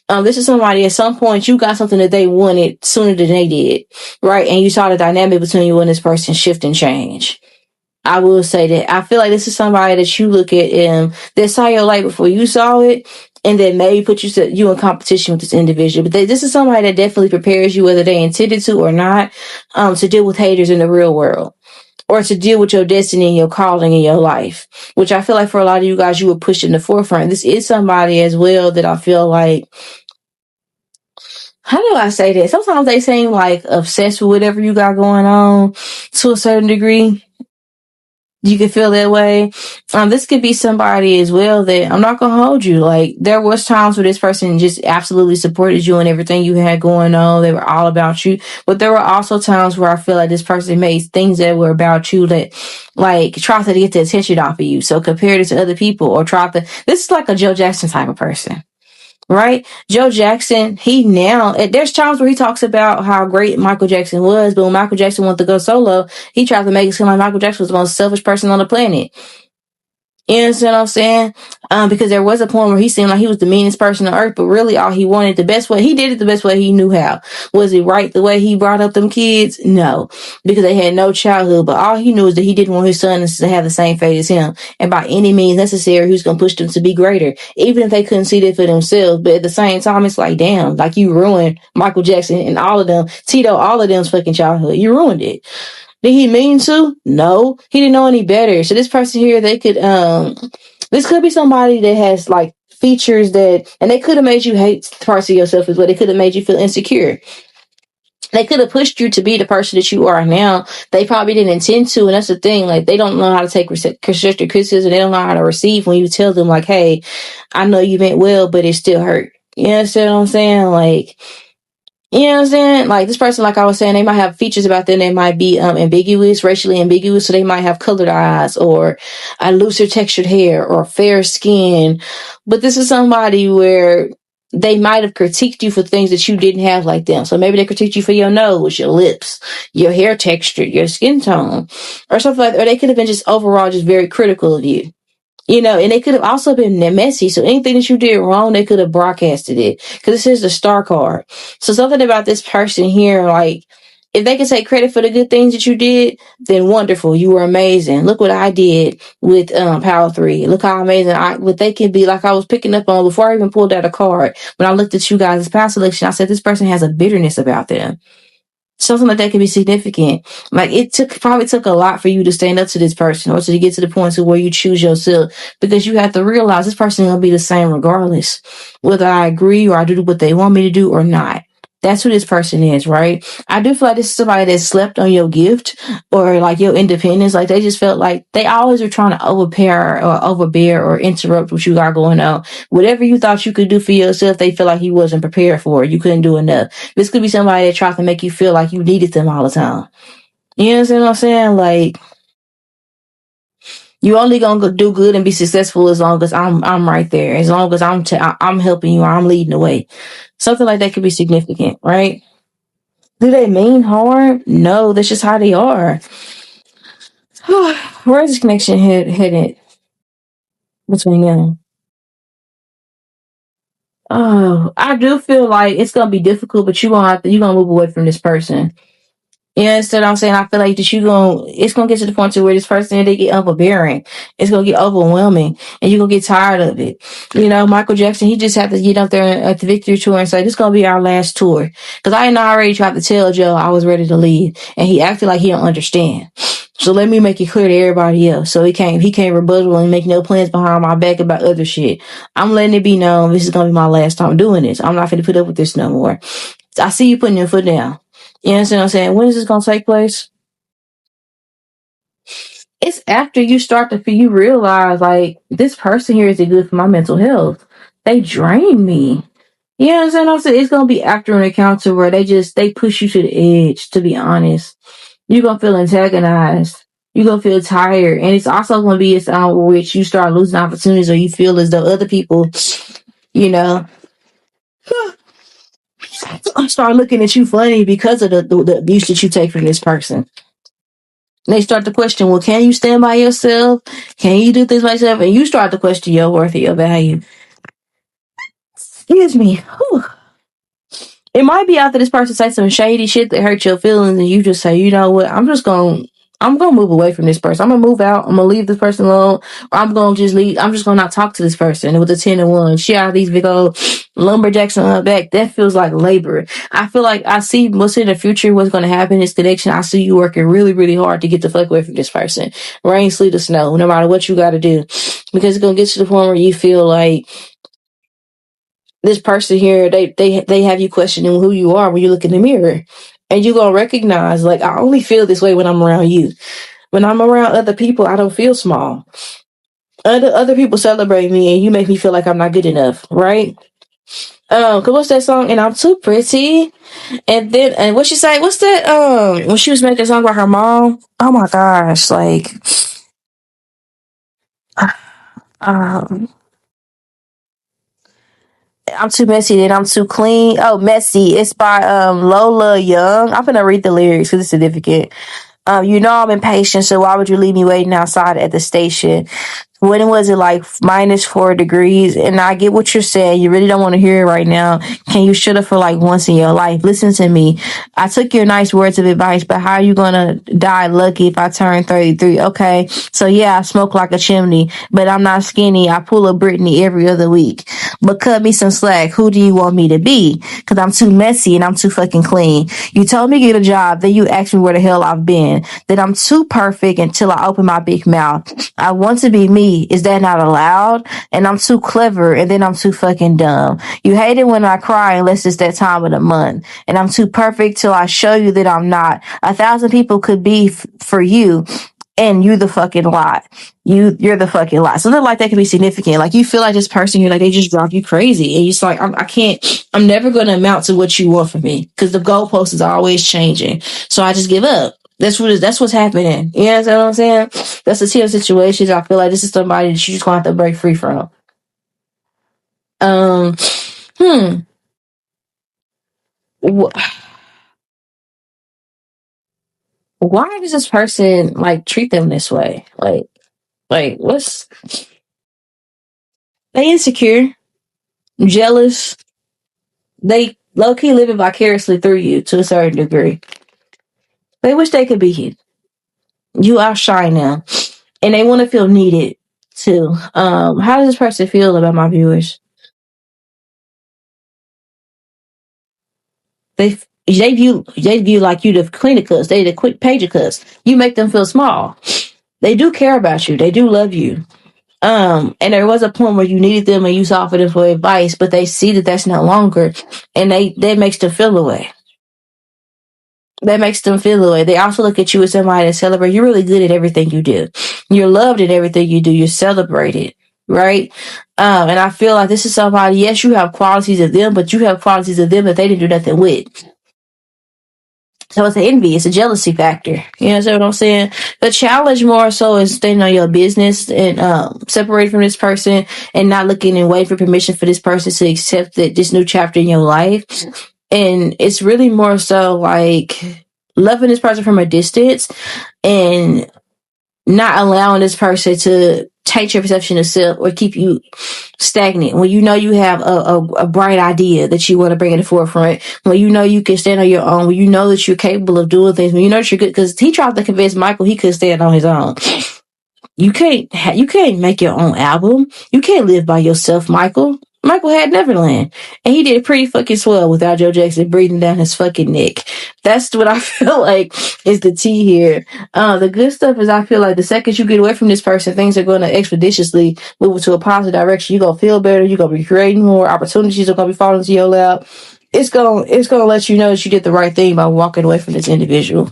This is somebody at some point you got something that they wanted sooner than they did, right? And you saw the dynamic between you and this person shift and change. I will say that I feel like this is somebody that you look at that saw your light before you saw it, and then maybe put you in competition with this individual. But this is somebody that definitely prepares you, whether they intended to or not, to deal with haters in the real world, or to deal with your destiny and your calling in your life, which I feel like for a lot of you guys, you would push in the forefront. This is somebody as well that I feel like, how do I say that? Sometimes they seem like obsessed with whatever you got going on to a certain degree. You can feel that way. This could be somebody as well that I'm not gonna hold you. Like there was times where this person just absolutely supported you and everything you had going on. They were all about you. But there were also times where I feel like this person made things that were about you that like tried to get the attention off of you. So compared it to other people or this is like a Joe Jackson type of person. Right? Joe Jackson, there's times where he talks about how great Michael Jackson was, but when Michael Jackson wanted to go solo, he tried to make it seem like Michael Jackson was the most selfish person on the planet. You understand what I'm saying? Because there was a point where he seemed like he was the meanest person on earth, but really all he wanted, the best way, he did it the best way he knew how. Was it right the way he brought up them kids? No, because they had no childhood, but all he knew is that he didn't want his sons to have the same fate as him. And by any means necessary, he was going to push them to be greater, even if they couldn't see that for themselves. But at the same time, it's like, damn, like you ruined Michael Jackson and all of them, Tito, all of them's fucking childhood. You ruined it. Did he mean to? No, he didn't know any better. So this person here, this could be somebody that has like features and they could have made you hate parts of yourself as well. They could have made you feel insecure. They could have pushed you to be the person that you are now. They probably didn't intend to, and that's the thing. Like they don't know how to take constructive criticism. They don't know how to receive when you tell them like, "Hey, I know you meant well, but it still hurt." You understand what I'm saying? Like. You know what I'm saying? Like this person, like I was saying, they might have features about them that might be ambiguous, racially ambiguous. So they might have colored eyes or a looser textured hair or fair skin. But this is somebody where they might have critiqued you for things that you didn't have like them. So maybe they critiqued you for your nose, your lips, your hair texture, your skin tone, or something like that. Or they could have been just overall just very critical of you. You know, and they could have also been messy. So anything that you did wrong, they could have broadcasted it. Because this is the star card. So something about this person here, like, if they can take credit for the good things that you did, then wonderful. You were amazing. Look what I did with Power 3. Look how amazing what they can be. Like I was picking up on before I even pulled out a card. When I looked at you guys' past selection, I said, this person has a bitterness about them. Something like that can be significant. Like probably took a lot for you to stand up to this person or to get to the point to where you choose yourself, because you have to realize this person is going to be the same regardless, whether I agree or I do what they want me to do or not. That's who this person is, right? I do feel like this is somebody that slept on your gift or like your independence. Like they just felt like they always were trying to overbear or interrupt what you got going on. Whatever you thought you could do for yourself, they feel like you wasn't prepared for it. You couldn't do enough. This could be somebody that tried to make you feel like you needed them all the time. You understand what I'm saying? Like, you only gonna do good and be successful as long as I'm right there. As long as I'm helping you, I'm leading the way. Something like that could be significant, right? Do they mean harm? No, that's just how they are. Where's this connection headed between them? Oh, I do feel like it's gonna be difficult, but you're gonna move away from this person. You understand what I'm saying? I feel like that it's gonna get to the point to where this person, they get overbearing. It's gonna get overwhelming, and you're gonna get tired of it. You know, Michael Jackson, he just had to get up there at the victory tour and say, "This is gonna be our last tour." Because I already tried to tell Joe I was ready to leave, and he acted like he don't understand. So let me make it clear to everybody else. So he can't rebuttal and make no plans behind my back about other shit. I'm letting it be known this is gonna be my last time doing this. I'm not gonna put up with this no more. I see you putting your foot down. You understand what I'm saying? When is this gonna take place? It's after you start to you realize like this person here isn't good for my mental health. They drain me. You understand what I'm saying? It's gonna be after an encounter where they push you to the edge, to be honest. You're gonna feel antagonized. You're gonna feel tired. And it's also gonna be a time which you start losing opportunities or you feel as though other people, you know, start looking at you funny because of the abuse that you take from this person. They start to question, well, can you stand by yourself? Can you do things by yourself? And you start to question your worth or your value. Excuse me. Whew. It might be after this person say some shady shit that hurt your feelings and you just say, you know what, I'm gonna move away from this person. I'm gonna move out. I'm gonna leave this person alone. Or I'm gonna just leave. I'm just gonna not talk to this person with a 10 and 1. She out these big old lumberjacks on her back. That feels like labor. I feel like I see what's in the future, what's gonna happen, this connection. I see you working really, really hard to get the fuck away from this person. Rain, sleet, or snow, no matter what you gotta do. Because it's gonna get to the point where you feel like this person here, they have you questioning who you are when you look in the mirror. And you're gonna recognize, like, I only feel this way when I'm around you. When I'm around other people, I don't feel small. Other people celebrate me and you make me feel like I'm not good enough, right? Cause what's that song? And I'm too pretty. And what she say? What's that? When she was making a song about her mom. Oh my gosh, like, I'm too messy and I'm too clean. Oh, messy. It's by Lola Young. I'm gonna read the lyrics because it's significant. You know I'm impatient, so why would you leave me waiting outside at the station? When was it like -4 degrees? And I get what you're saying. You really don't want to hear it right now. Can you shut up for like once in your life? Listen to me. I took your nice words of advice, but how are you going to die lucky if I turn 33? Okay. So yeah, I smoke like a chimney, but I'm not skinny. I pull a Britney every other week. But cut me some slack. Who do you want me to be? Cause I'm too messy and I'm too fucking clean. You told me to get a job. Then you asked me where the hell I've been. That I'm too perfect until I open my big mouth. I want to be me. Is that not allowed? And I'm too clever and then I'm too fucking dumb. You hate it when I cry unless it's that time of the month. And I'm too perfect till I show you that I'm not. 1,000 people could be for you. And you the fucking lot. You're the fucking lot. Something like that can be significant. Like you feel like this person, you're like, they just drive you crazy. And you're just like, I'm never going to amount to what you want from me. Cause the goalpost is always changing. So I just give up. That's what's happening. You know what I'm saying? That's the type of situations I feel like this is somebody that you just gonna have to break free from. Why does this person like treat them this way? Like what's they insecure, jealous, they low key living vicariously through you to a certain degree. They wish they could be you. You outshine them. And they want to feel needed too. How does this person feel about my viewers? They view like you the cleaner cuss. They the quick pager cuss. You make them feel small. They do care about you. They do love you. And there was a point where you needed them and you offered them for advice, but they see that that's no longer, and that makes them feel away. That makes them feel away. They also look at you as somebody that celebrate. You're really good at everything you do. You're loved in everything you do. You're celebrated, right? And I feel like this is somebody, yes, you have qualities of them, but you have qualities of them that they didn't do nothing with. So it's an envy, it's a jealousy factor. You know what I'm saying? The challenge more so is staying on your business and separating from this person and not looking and waiting for permission for this person to accept this new chapter in your life. And it's really more so like loving this person from a distance and not allowing this person to taint your perception of self or keep you stagnant. When you know you have a bright idea that you want to bring in the forefront, when you know you can stand on your own, when you know that you're capable of doing things, when you know that you're good, because he tried to convince Michael he could stand on his own. You can't make your own album. You can't live by yourself, Michael. Michael had Neverland, and he did pretty fucking swell without Joe Jackson breathing down his fucking neck. That's what I feel like is the tea here. The good stuff is I feel like the second you get away from this person, things are going to expeditiously move into a positive direction. You're going to feel better. You're going to be creating more opportunities are going to be falling into your lap. It's going to let you know that you did the right thing by walking away from this individual.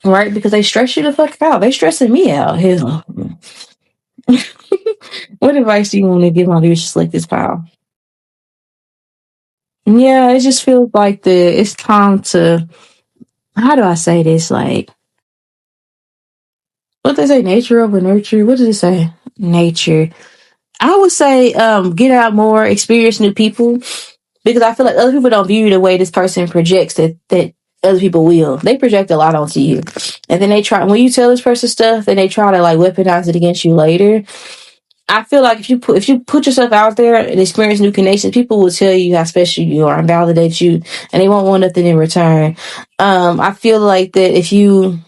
Right? Because they stress you the fuck out. They stressing me out. Hell. What advice do you want to give my viewers just like this, pal? Yeah, it just feels like it's time to, how do I say this? Like, what they say, nature over nurture? What does it say? Nature. I would say get out more, experience new people, because I feel like other people don't view you the way this person projects that other people will. They project a lot onto you. And then they try, when you tell this person stuff, then they try to like weaponize it against you later. I feel like if you put yourself out there and experience new connections, people will tell you how special you are and validate you, and they won't want nothing in return. I feel like that if you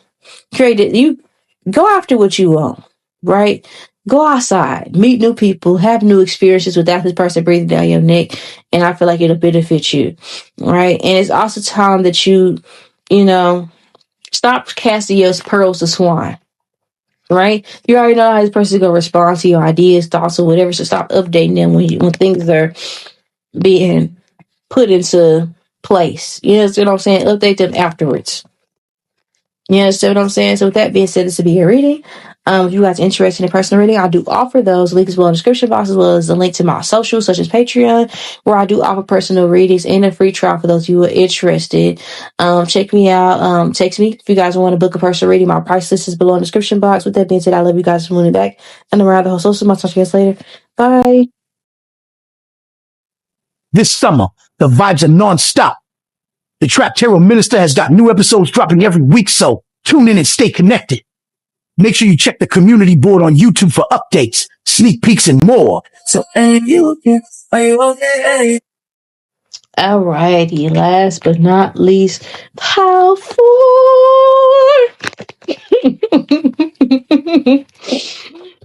create it, you go after what you want, right? Go outside, meet new people, have new experiences without this person breathing down your neck, and I feel like it'll benefit you, right? And it's also time that you stop casting your pearls to swine. Right? You already know how this person is going to respond to your ideas, thoughts, or whatever. So stop updating them when things are being put into place. You understand what I'm saying? Update them afterwards. You understand what I'm saying? So with that being said, this will be a reading. If you guys are interested in personal reading, I do offer those. Link is below in the description box, as well as the link to my socials, such as Patreon, where I do offer personal readings and a free trial for those of you who are interested. Check me out. Text me if you guys want to book a personal reading. My price list is below in the description box. With that being said, I love you guys for moving back and around the whole social. I'll talk to you guys later. Bye. This summer, the vibes are non-stop. The Trap Terror Minister has got new episodes dropping every week, so tune in and stay connected. Make sure you check the community board on YouTube for updates, sneak peeks, and more. So, Alrighty, last but not least, Pile 4.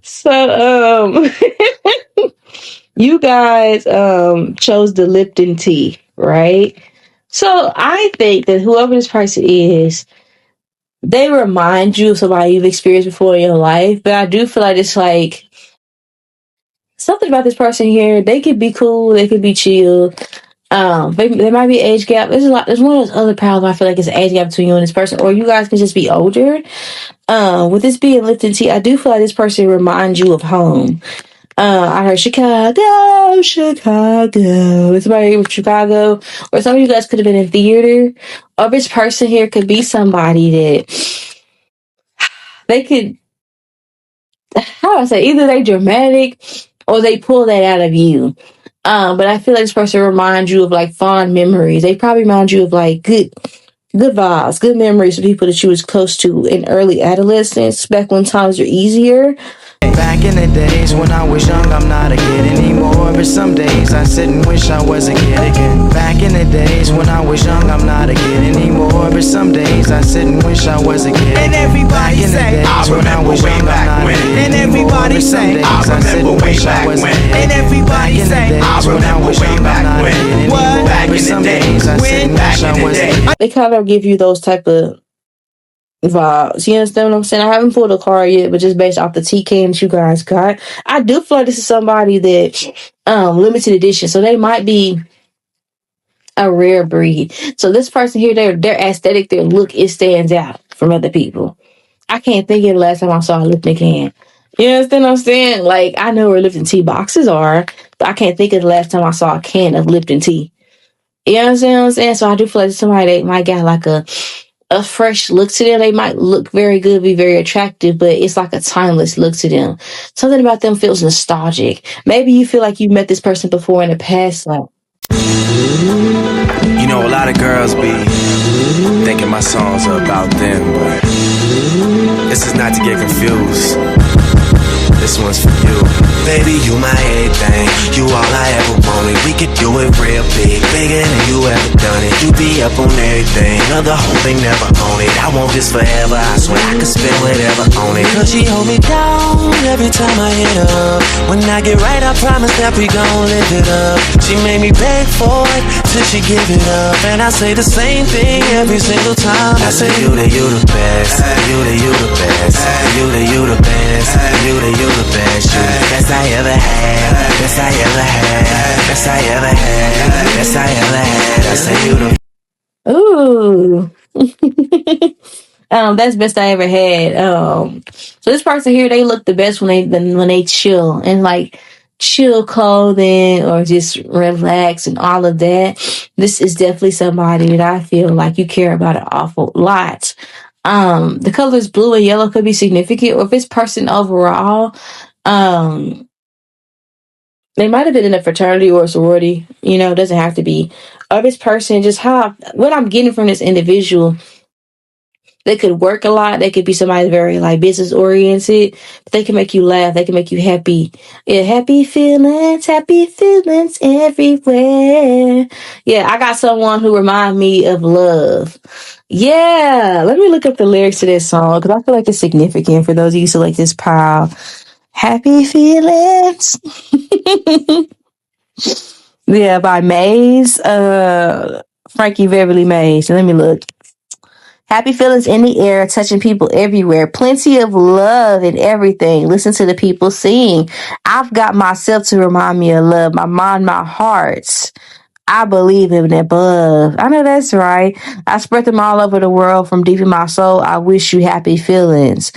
So, you guys chose the Lipton tea, right? So I think that whoever this person is, they remind you of somebody you've experienced before in your life. But I do feel like it's like something about this person here. They could be cool. They could be chill. There might be age gap. There's one of those other pals I feel like it's an age gap between you and this person, or you guys can just be older. With this being Lipton tea, I do feel like this person reminds you of home. I heard Chicago. Is somebody from Chicago? Or some of you guys could have been in theater. Or this person here could be somebody that they could, how do I say, either they dramatic or they pull that out of you. But I feel like this person reminds you of like fond memories. They probably remind you of like good vibes, good memories of people that you was close to in early adolescence, back when times were easier. Back in the days when I was young, I'm not a kid anymore. But some days I sit and wish I was a kid again. Back in the days when I was young, I'm not a kid anymore. But some days I sit and wish I was a kid. And everybody say, I remember way back when. And everybody say, I remember way back when. And everybody say, I remember way back when. What? Back in the days when? Back in the days. They kind of give you those type of vibes. You understand what I'm saying? I haven't pulled a card yet, but just based off the tea cans you guys got, I do feel like this is somebody that limited edition, so they might be a rare breed. So this person here, their aesthetic, their look, it stands out from other people. I can't think of the last time I saw a Lipton can. You understand what I'm saying? Like, I know where Lipton tea boxes are, but I can't think of the last time I saw a can of Lipton tea. You understand what I'm saying? So I do feel like somebody that might got like a fresh look to them. They might look very good, be very attractive, but it's like a timeless look to them. Something about them feels nostalgic. Maybe you feel like you met this person before in the past. Like, you know, a lot of girls be thinking my songs are about them, but this is not to get confused. This one's for you. Baby, you my everything. You all I ever wanted. We could do it real big, bigger than you ever done it. You be up on everything, other whole thing never on it. I want this forever, I swear I could spend whatever on it. Cause she hold me down every time I hit her up. When I get right, I promise that we gon' live it up. She made me beg for it till she give it up. And I say the same thing every single time. I say you the best, you the best, you the best, you the best, you the best I ever had, best I ever had, best I ever had, best I ever had. I say you the Ooh. That's best I ever had. So this person here, they look the best when they chill and like chill clothing or just relax and all of that. This is definitely somebody that I feel like you care about an awful lot. The colors blue and yellow could be significant, or if it's person overall, they might have been in a fraternity or a sorority, it doesn't have to be. Or this person, just what I'm getting from this individual, they could work a lot. They could be somebody very like business oriented. But they can make you laugh. They can make you happy. Yeah, happy feelings everywhere. Yeah, I got someone who remind me of love. Yeah, let me look up the lyrics to this song because I feel like it's significant for those of you who select this pile. Happy feelings. Yeah, by Maze. Frankie Beverly Maze. Let me look. Happy feelings in the air, touching people everywhere. Plenty of love in everything. Listen to the people sing. I've got myself to remind me of love. My mind, my heart. I believe in above. I know that's right. I spread them all over the world from deep in my soul. I wish you happy feelings.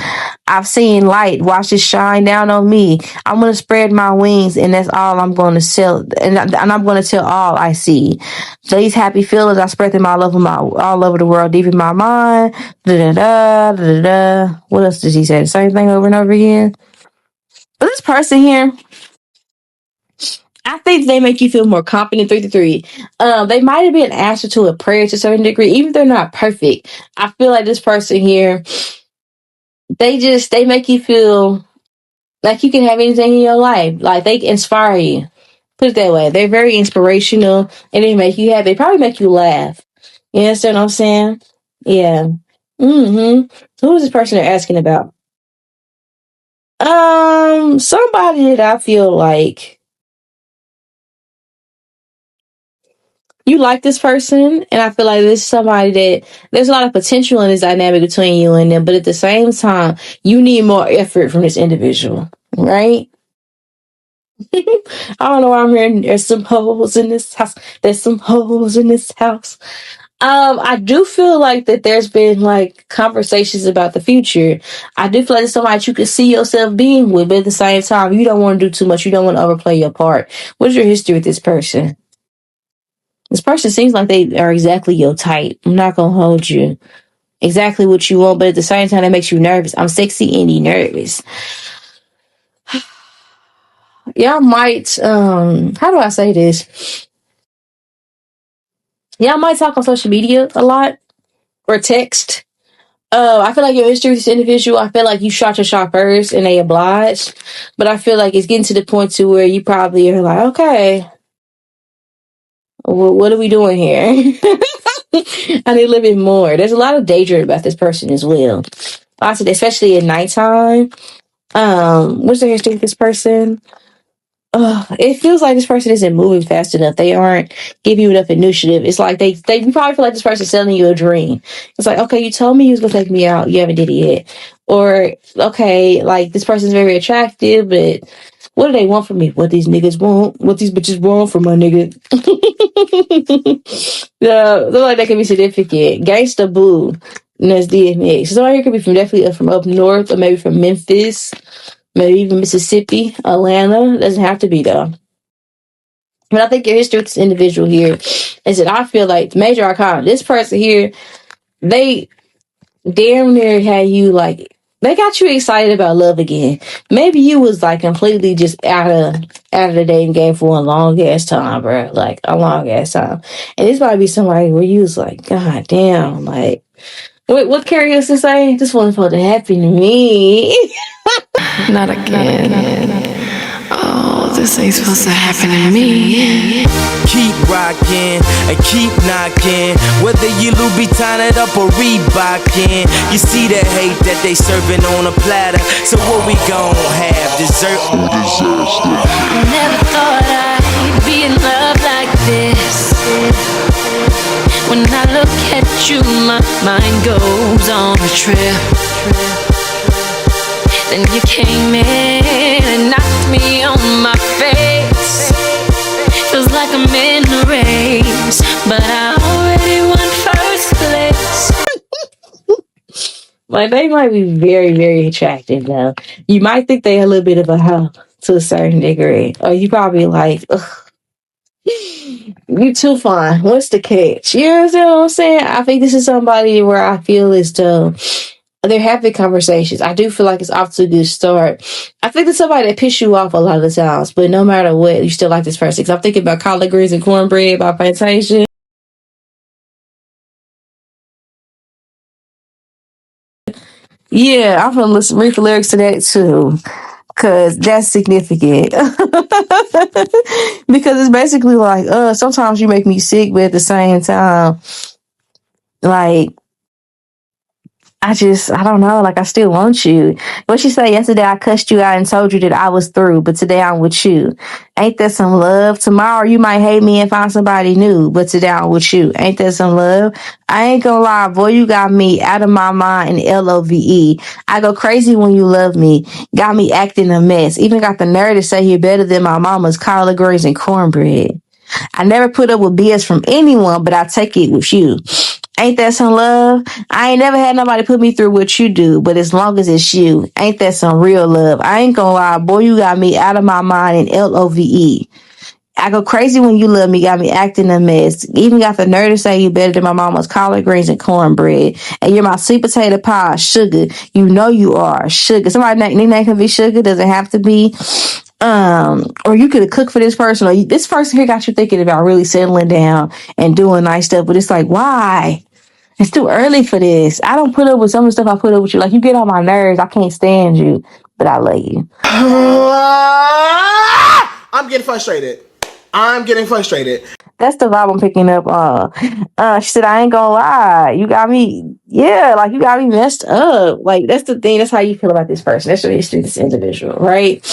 I've seen light. Watch it shine down on me. I'm going to spread my wings, and that's all I'm going to tell. And I'm going to tell all I see. These happy feelings, I spread them all over the world, deep in my mind. Da-da-da, da-da-da. What else did he say? The same thing over and over again. But this person here, I think they make you feel more confident. 3 to 3. They might have been an answer to a prayer to a certain degree, even if they're not perfect. I feel like this person here, they make you feel like you can have anything in your life. Like they inspire you. Put it that way. They're very inspirational and they make you happy. They probably make you laugh. You understand what I'm saying? Yeah. Who is this person they're asking about? Somebody that I feel like you like this person, and I feel like this is somebody that there's a lot of potential in this dynamic between you and them, but at the same time, you need more effort from this individual, right? I don't know why I'm hearing there's some holes in this house. There's some holes in this house. I do feel like that there's been like conversations about the future. I do feel like it's somebody you could see yourself being with, but at the same time, you don't want to do too much. You don't want to overplay your part. What's your history with this person? This person seems like they are exactly your type. I'm not going to hold you. Exactly what you want, but at the same time, that makes you nervous. I'm sexy and nervous. Y'all might, how do I say this? Y'all might talk on social media a lot or text. I feel like your history with this individual, I feel like you shot your shot first and they obliged. But I feel like it's getting to the point to where you probably are like, okay, well, what are we doing here? I need a little bit more. There's a lot of daydream about this person as well. Especially at nighttime. What's the history with this person? It feels like this person isn't moving fast enough. They aren't giving you enough initiative. It's like you probably feel like this person's selling you a dream. It's like, okay, you told me you was gonna take me out. You haven't did it yet. Or, okay, like this person's very attractive, but what do they want from me? What these niggas want? What these bitches want from my nigga? Look like they can be significant. Gangsta Boo. And that's DMX. Somebody here could be definitely from up north or maybe from Memphis. Maybe even Mississippi, Atlanta. Doesn't have to be though. But I think your history with this individual here is that I feel like the major arcana, this person here, they damn near had you like, they got you excited about love again. Maybe you was like completely just out of the dating game for a long ass time, bro. Like a long ass time. And this might be somebody where you was like, God damn, like, what Carrie used to say? This one's supposed to happen to me. not again. Oh, this ain't supposed to happen to me. Keep rocking and keep knocking, whether you Louboutin it up or Reebokin. You see the hate that they serving on a platter, so what we gon' have, dessert or disaster? I never thought I'd be in love like this. When I look at you, my mind goes on a trip. Then you came in and knocked me on my face. Feels like I'm in a race, but I already won first place. Like, they might be very, very attractive though. You might think they're a little bit of a hoe to a certain degree. Or you probably like, ugh, you too fine. What's the catch? You know what I'm saying? I think this is somebody where I feel as though they're having conversations. I do feel like it's off to a good start. I think it's somebody that pisses you off a lot of the times, but no matter what, you still like this person. Because I'm thinking about collard greens and cornbread by Plantation. Yeah, I'm gonna read the lyrics to that too, cause that's significant. Because it's basically like, sometimes you make me sick, but at the same time, like, I don't know, like, I still want you. What she say? Yesterday I cussed you out and told you that I was through, but today I'm with you. Ain't that some love? Tomorrow you might hate me and find somebody new, but today I'm with you. Ain't that some love? I ain't gonna lie, boy, you got me out of my mind in LOVE. I go crazy when you love me. Got me acting a mess. Even got the nerve to say you're better than my mama's collard greens and cornbread. I never put up with BS from anyone, but I take it with you. Ain't that some love? I ain't never had nobody put me through what you do, but as long as it's you, ain't that some real love? I ain't gonna lie, boy, you got me out of my mind in LOVE. I go crazy when you love me, got me acting a mess. Even got the nerve to say you better than my mama's collard greens and cornbread. And you're my sweet potato pie, sugar. You know you are, sugar. Somebody nickname can be sugar, doesn't have to be. Or you could have cooked for this person, or this person here got you thinking about really settling down and doing nice stuff, but it's like, why? It's too early for this. I don't put up with some of the stuff I put up with you. Like, you get on my nerves. I can't stand you, but I love you. I'm getting frustrated. That's the vibe I'm picking up on. She said, I ain't gonna lie. You got me, like, you got me messed up. Like, that's the thing. That's how you feel about this person. That's the history of this individual, right?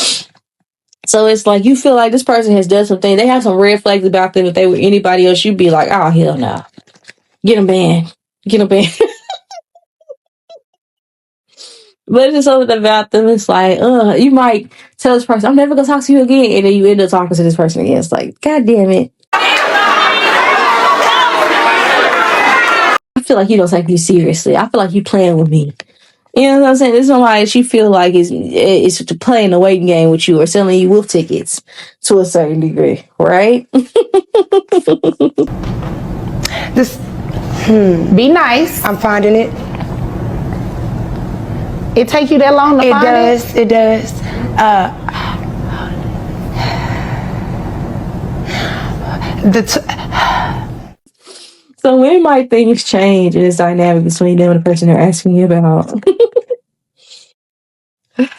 So it's like, you feel like this person has done something. They have some red flags about them. If they were anybody else, you'd be like, oh, hell no. Get them banned. Get them banned. But it's just something about them. It's like, you might tell this person, I'm never going to talk to you again. And then you end up talking to this person again. It's like, God damn it. I feel like you don't take me seriously. I feel like you playing with me. You know what I'm saying? This is somebody that you feel like is playing a waiting game with you or selling you wolf tickets to a certain degree, right? Just be nice. I'm finding it. It take you that long to find it? It does. So when might things change in this dynamic between them and the person they're asking you about?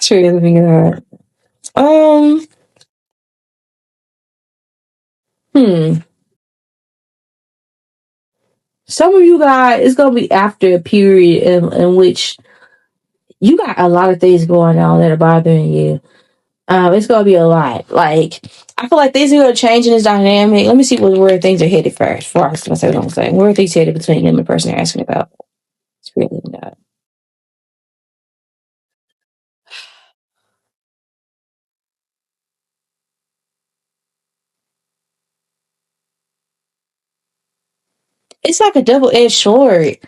True, let me get that. Some of you guys, it's gonna be after a period in which you got a lot of things going on that are bothering you. It's gonna be a lot. Like, I feel like things are gonna change in this dynamic. Let me see where things are headed first. Before I say what I'm saying, where are things headed between him and the person they're asking about? It's really not. It's like a double-edged sword.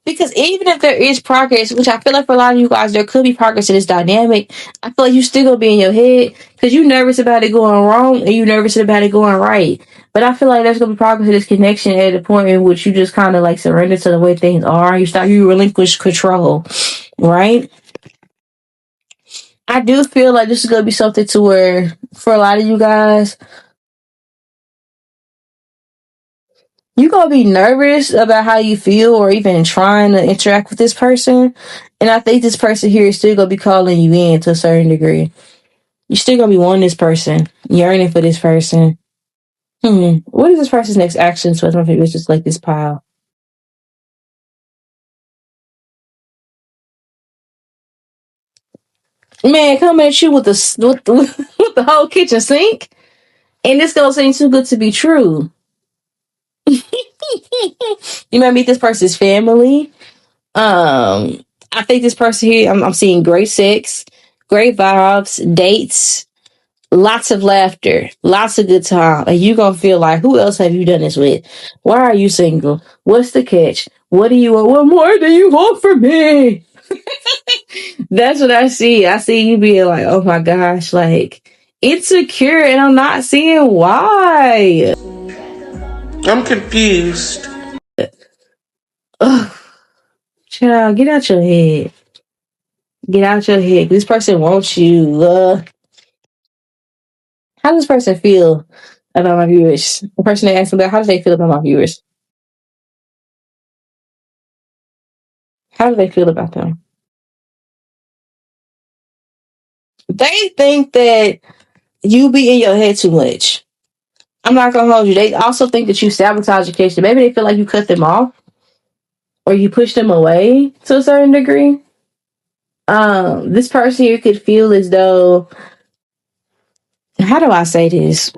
Because even if there is progress, which I feel like for a lot of you guys, there could be progress in this dynamic, I feel like you still gonna be in your head because you're nervous about it going wrong and you're nervous about it going right. But I feel like there's gonna be progress in this connection at the point in which you just kind of like surrender to the way things are. You relinquish control, right? I do feel like this is gonna be something to where for a lot of you guys, You're gonna be nervous about how you feel or even trying to interact with this person. And I think this person here is still gonna be calling you in to a certain degree. You're still gonna be wanting this person, yearning for this person. What is this person's next action? So I think it's just like this pile. Man, coming at you with with the whole kitchen sink, and this don't seem too good to be true. You might meet this person's family. I think this person here, I'm seeing great sex, great vibes, dates, lots of laughter, lots of good time, and you gonna feel like, who else have you done this with? Why are you single? What's the catch? What do you want? What more do you want from me? That's what I see. I see you being like, oh my gosh, like insecure, and I'm not seeing why. I'm confused. Ugh, child, get out your head. Get out your head. This person wants you. How does this person feel about my viewers? The person that asked about, how do they feel about my viewers? How do they feel about them? They think that you be in your head too much. I'm not gonna hold you. They also think that you sabotage your connection. Maybe they feel like you cut them off or you push them away to a certain degree. This person here could feel as though, how do I say this?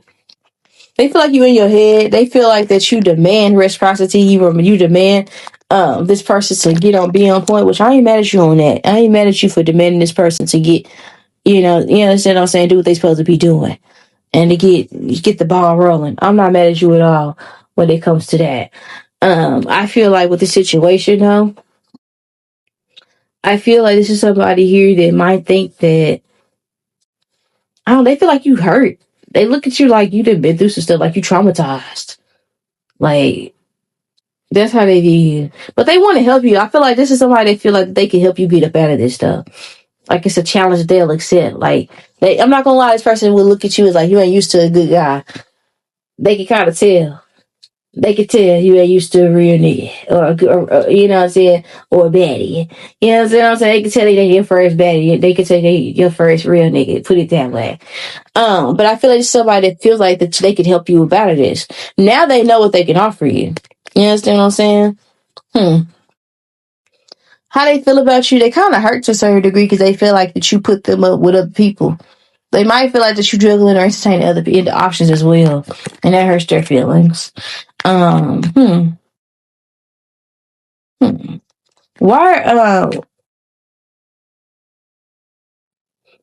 They feel like you in your head. They feel like that you demand reciprocity. You demand this person to be on point, which I ain't mad at you on that. I ain't mad at you for demanding this person to get, you understand what I'm saying, do what they supposed to be doing and to get the ball rolling. I'm not mad at you at all when it comes to that. I feel like with the situation though, I feel like this is somebody here that might think that, they feel like you hurt. They look at you like you done been through some stuff, like you traumatized. Like, that's how they view you. But they want to help you. I feel like this is somebody that feel like they can help you get up out of this stuff. Like, it's a challenge that they'll accept. Like, I'm not gonna lie, this person will look at you as like, you ain't used to a good guy. They can kind of tell. They can tell you ain't used to a real nigga. Or you know what I'm saying? Or a baddie. You know what I'm saying? They can tell you they your first baddie. They can tell you your first real nigga. Put it that way. But I feel like it's somebody that feels like that they can help you out of this. Now they know what they can offer you. You understand what I'm saying? How they feel about you, they kind of hurt to a certain degree because they feel like that you put them up with other people. They might feel like that you juggling or entertaining other options as well, and that hurts their feelings. Why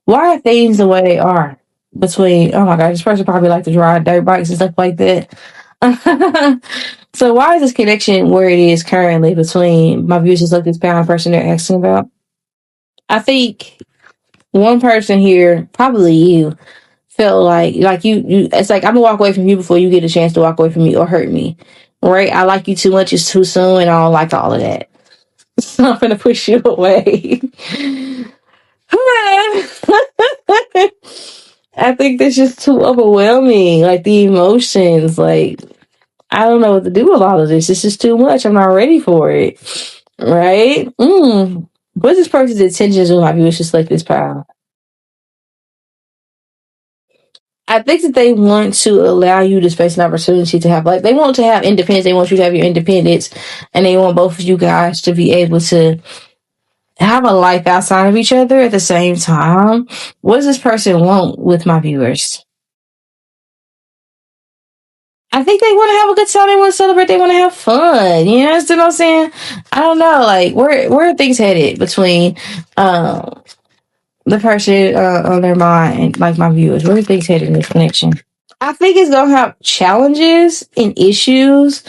are things the way they are between? Oh my god, this person probably like to ride dirt bikes and stuff like that. So why is this connection where it is currently between my views just like this pound person they're asking about? I think one person here, probably you, felt like you it's like I'm gonna walk away from you before you get a chance to walk away from me or hurt me. Right? I like you too much, it's too soon, and I don't like all of that. So I'm gonna push you away. I think that's just too overwhelming. Like the emotions, like I don't know what to do with all of this. This is too much. I'm not ready for it. Right? What's this person's intentions with my viewers just like this pile? I think that they want to allow you the space and opportunity to have, like, they want to have independence. They want you to have your independence, and they want both of you guys to be able to have a life outside of each other at the same time. What does this person want with my viewers? I think they want to have a good time. They want to celebrate. They want to have fun. You understand what I'm saying? I don't know. Like, where are things headed between the person on their mind, like my viewers? Where are things headed in this connection? I think it's gonna have challenges and issues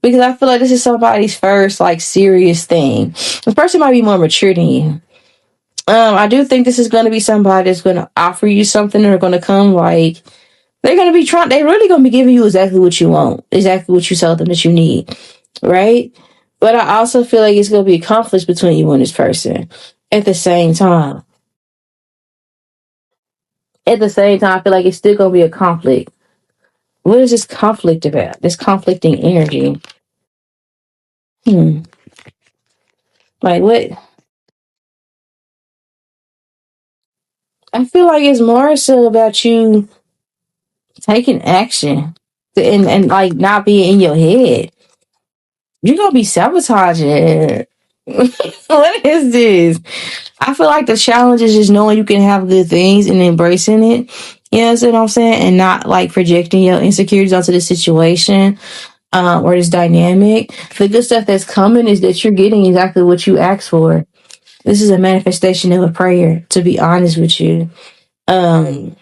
because I feel like this is somebody's first like serious thing. This person might be more mature than you. I do think this is gonna be somebody that's gonna offer you something. They're gonna come like they're gonna be trying. They're really gonna be giving you exactly what you want, exactly what you told them that you need, right? But I also feel like it's gonna be a conflict between you and this person at the same time. At the same time, I feel like it's still gonna be a conflict. What is this conflict about? This conflicting energy. Like what? I feel like it's more so about you taking action and like not being in your head. You're gonna be sabotaging. What is this? I feel like the challenge is just knowing you can have good things and embracing it. You know what I'm saying? And not like projecting your insecurities onto the situation or this dynamic. The good stuff that's coming is that you're getting exactly what you asked for. This is a manifestation of a prayer, to be honest with you. I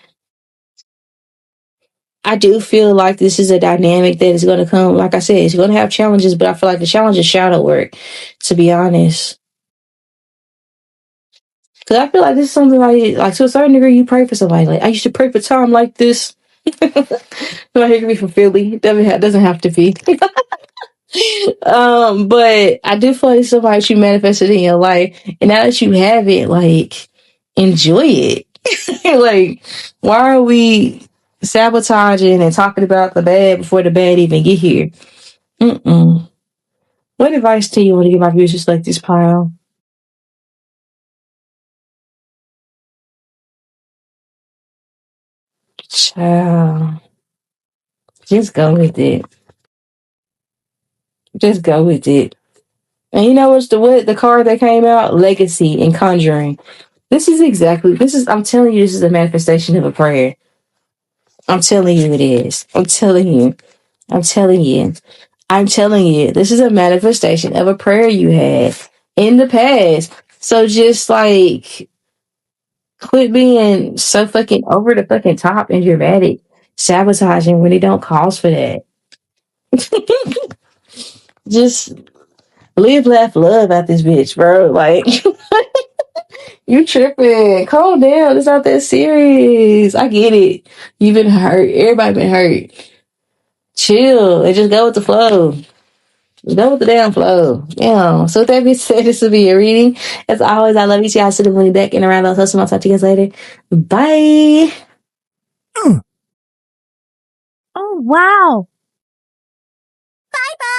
do feel like this is a dynamic that is going to come. Like I said, it's going to have challenges, but I feel like the challenge is shadow work, to be honest. Because I feel like this is something like to a certain degree, you pray for somebody. Like, I used to pray for time like this. Somebody could be from Philly. Doesn't have to be. But I do feel like somebody you manifested in your life. And now that you have it, like, enjoy it. Like, why are we sabotaging and talking about the bad before the bad even get here? What advice do you want to give my viewers just like this pile? Child. Just go with it. Just go with it. And you know what's the card that came out? Legacy and Conjuring. I'm telling you, this is a manifestation of a prayer. I'm telling you it is. I'm telling you. This is a manifestation of a prayer you had in the past. So just like quit being so fucking over the fucking top and dramatic, sabotaging when it don't cause for that. Just live, laugh, love out this bitch, bro. Like you tripping. Calm down. It's not that serious. I get it. You've been hurt. Everybody been hurt. Chill and just go with the flow. Go with the damn flow. Yeah. So with that being said, this will be your reading. As always, I love you. See, I see the money back and around those hustles. I'll talk to you guys later. Bye. Oh, wow. Bye bye.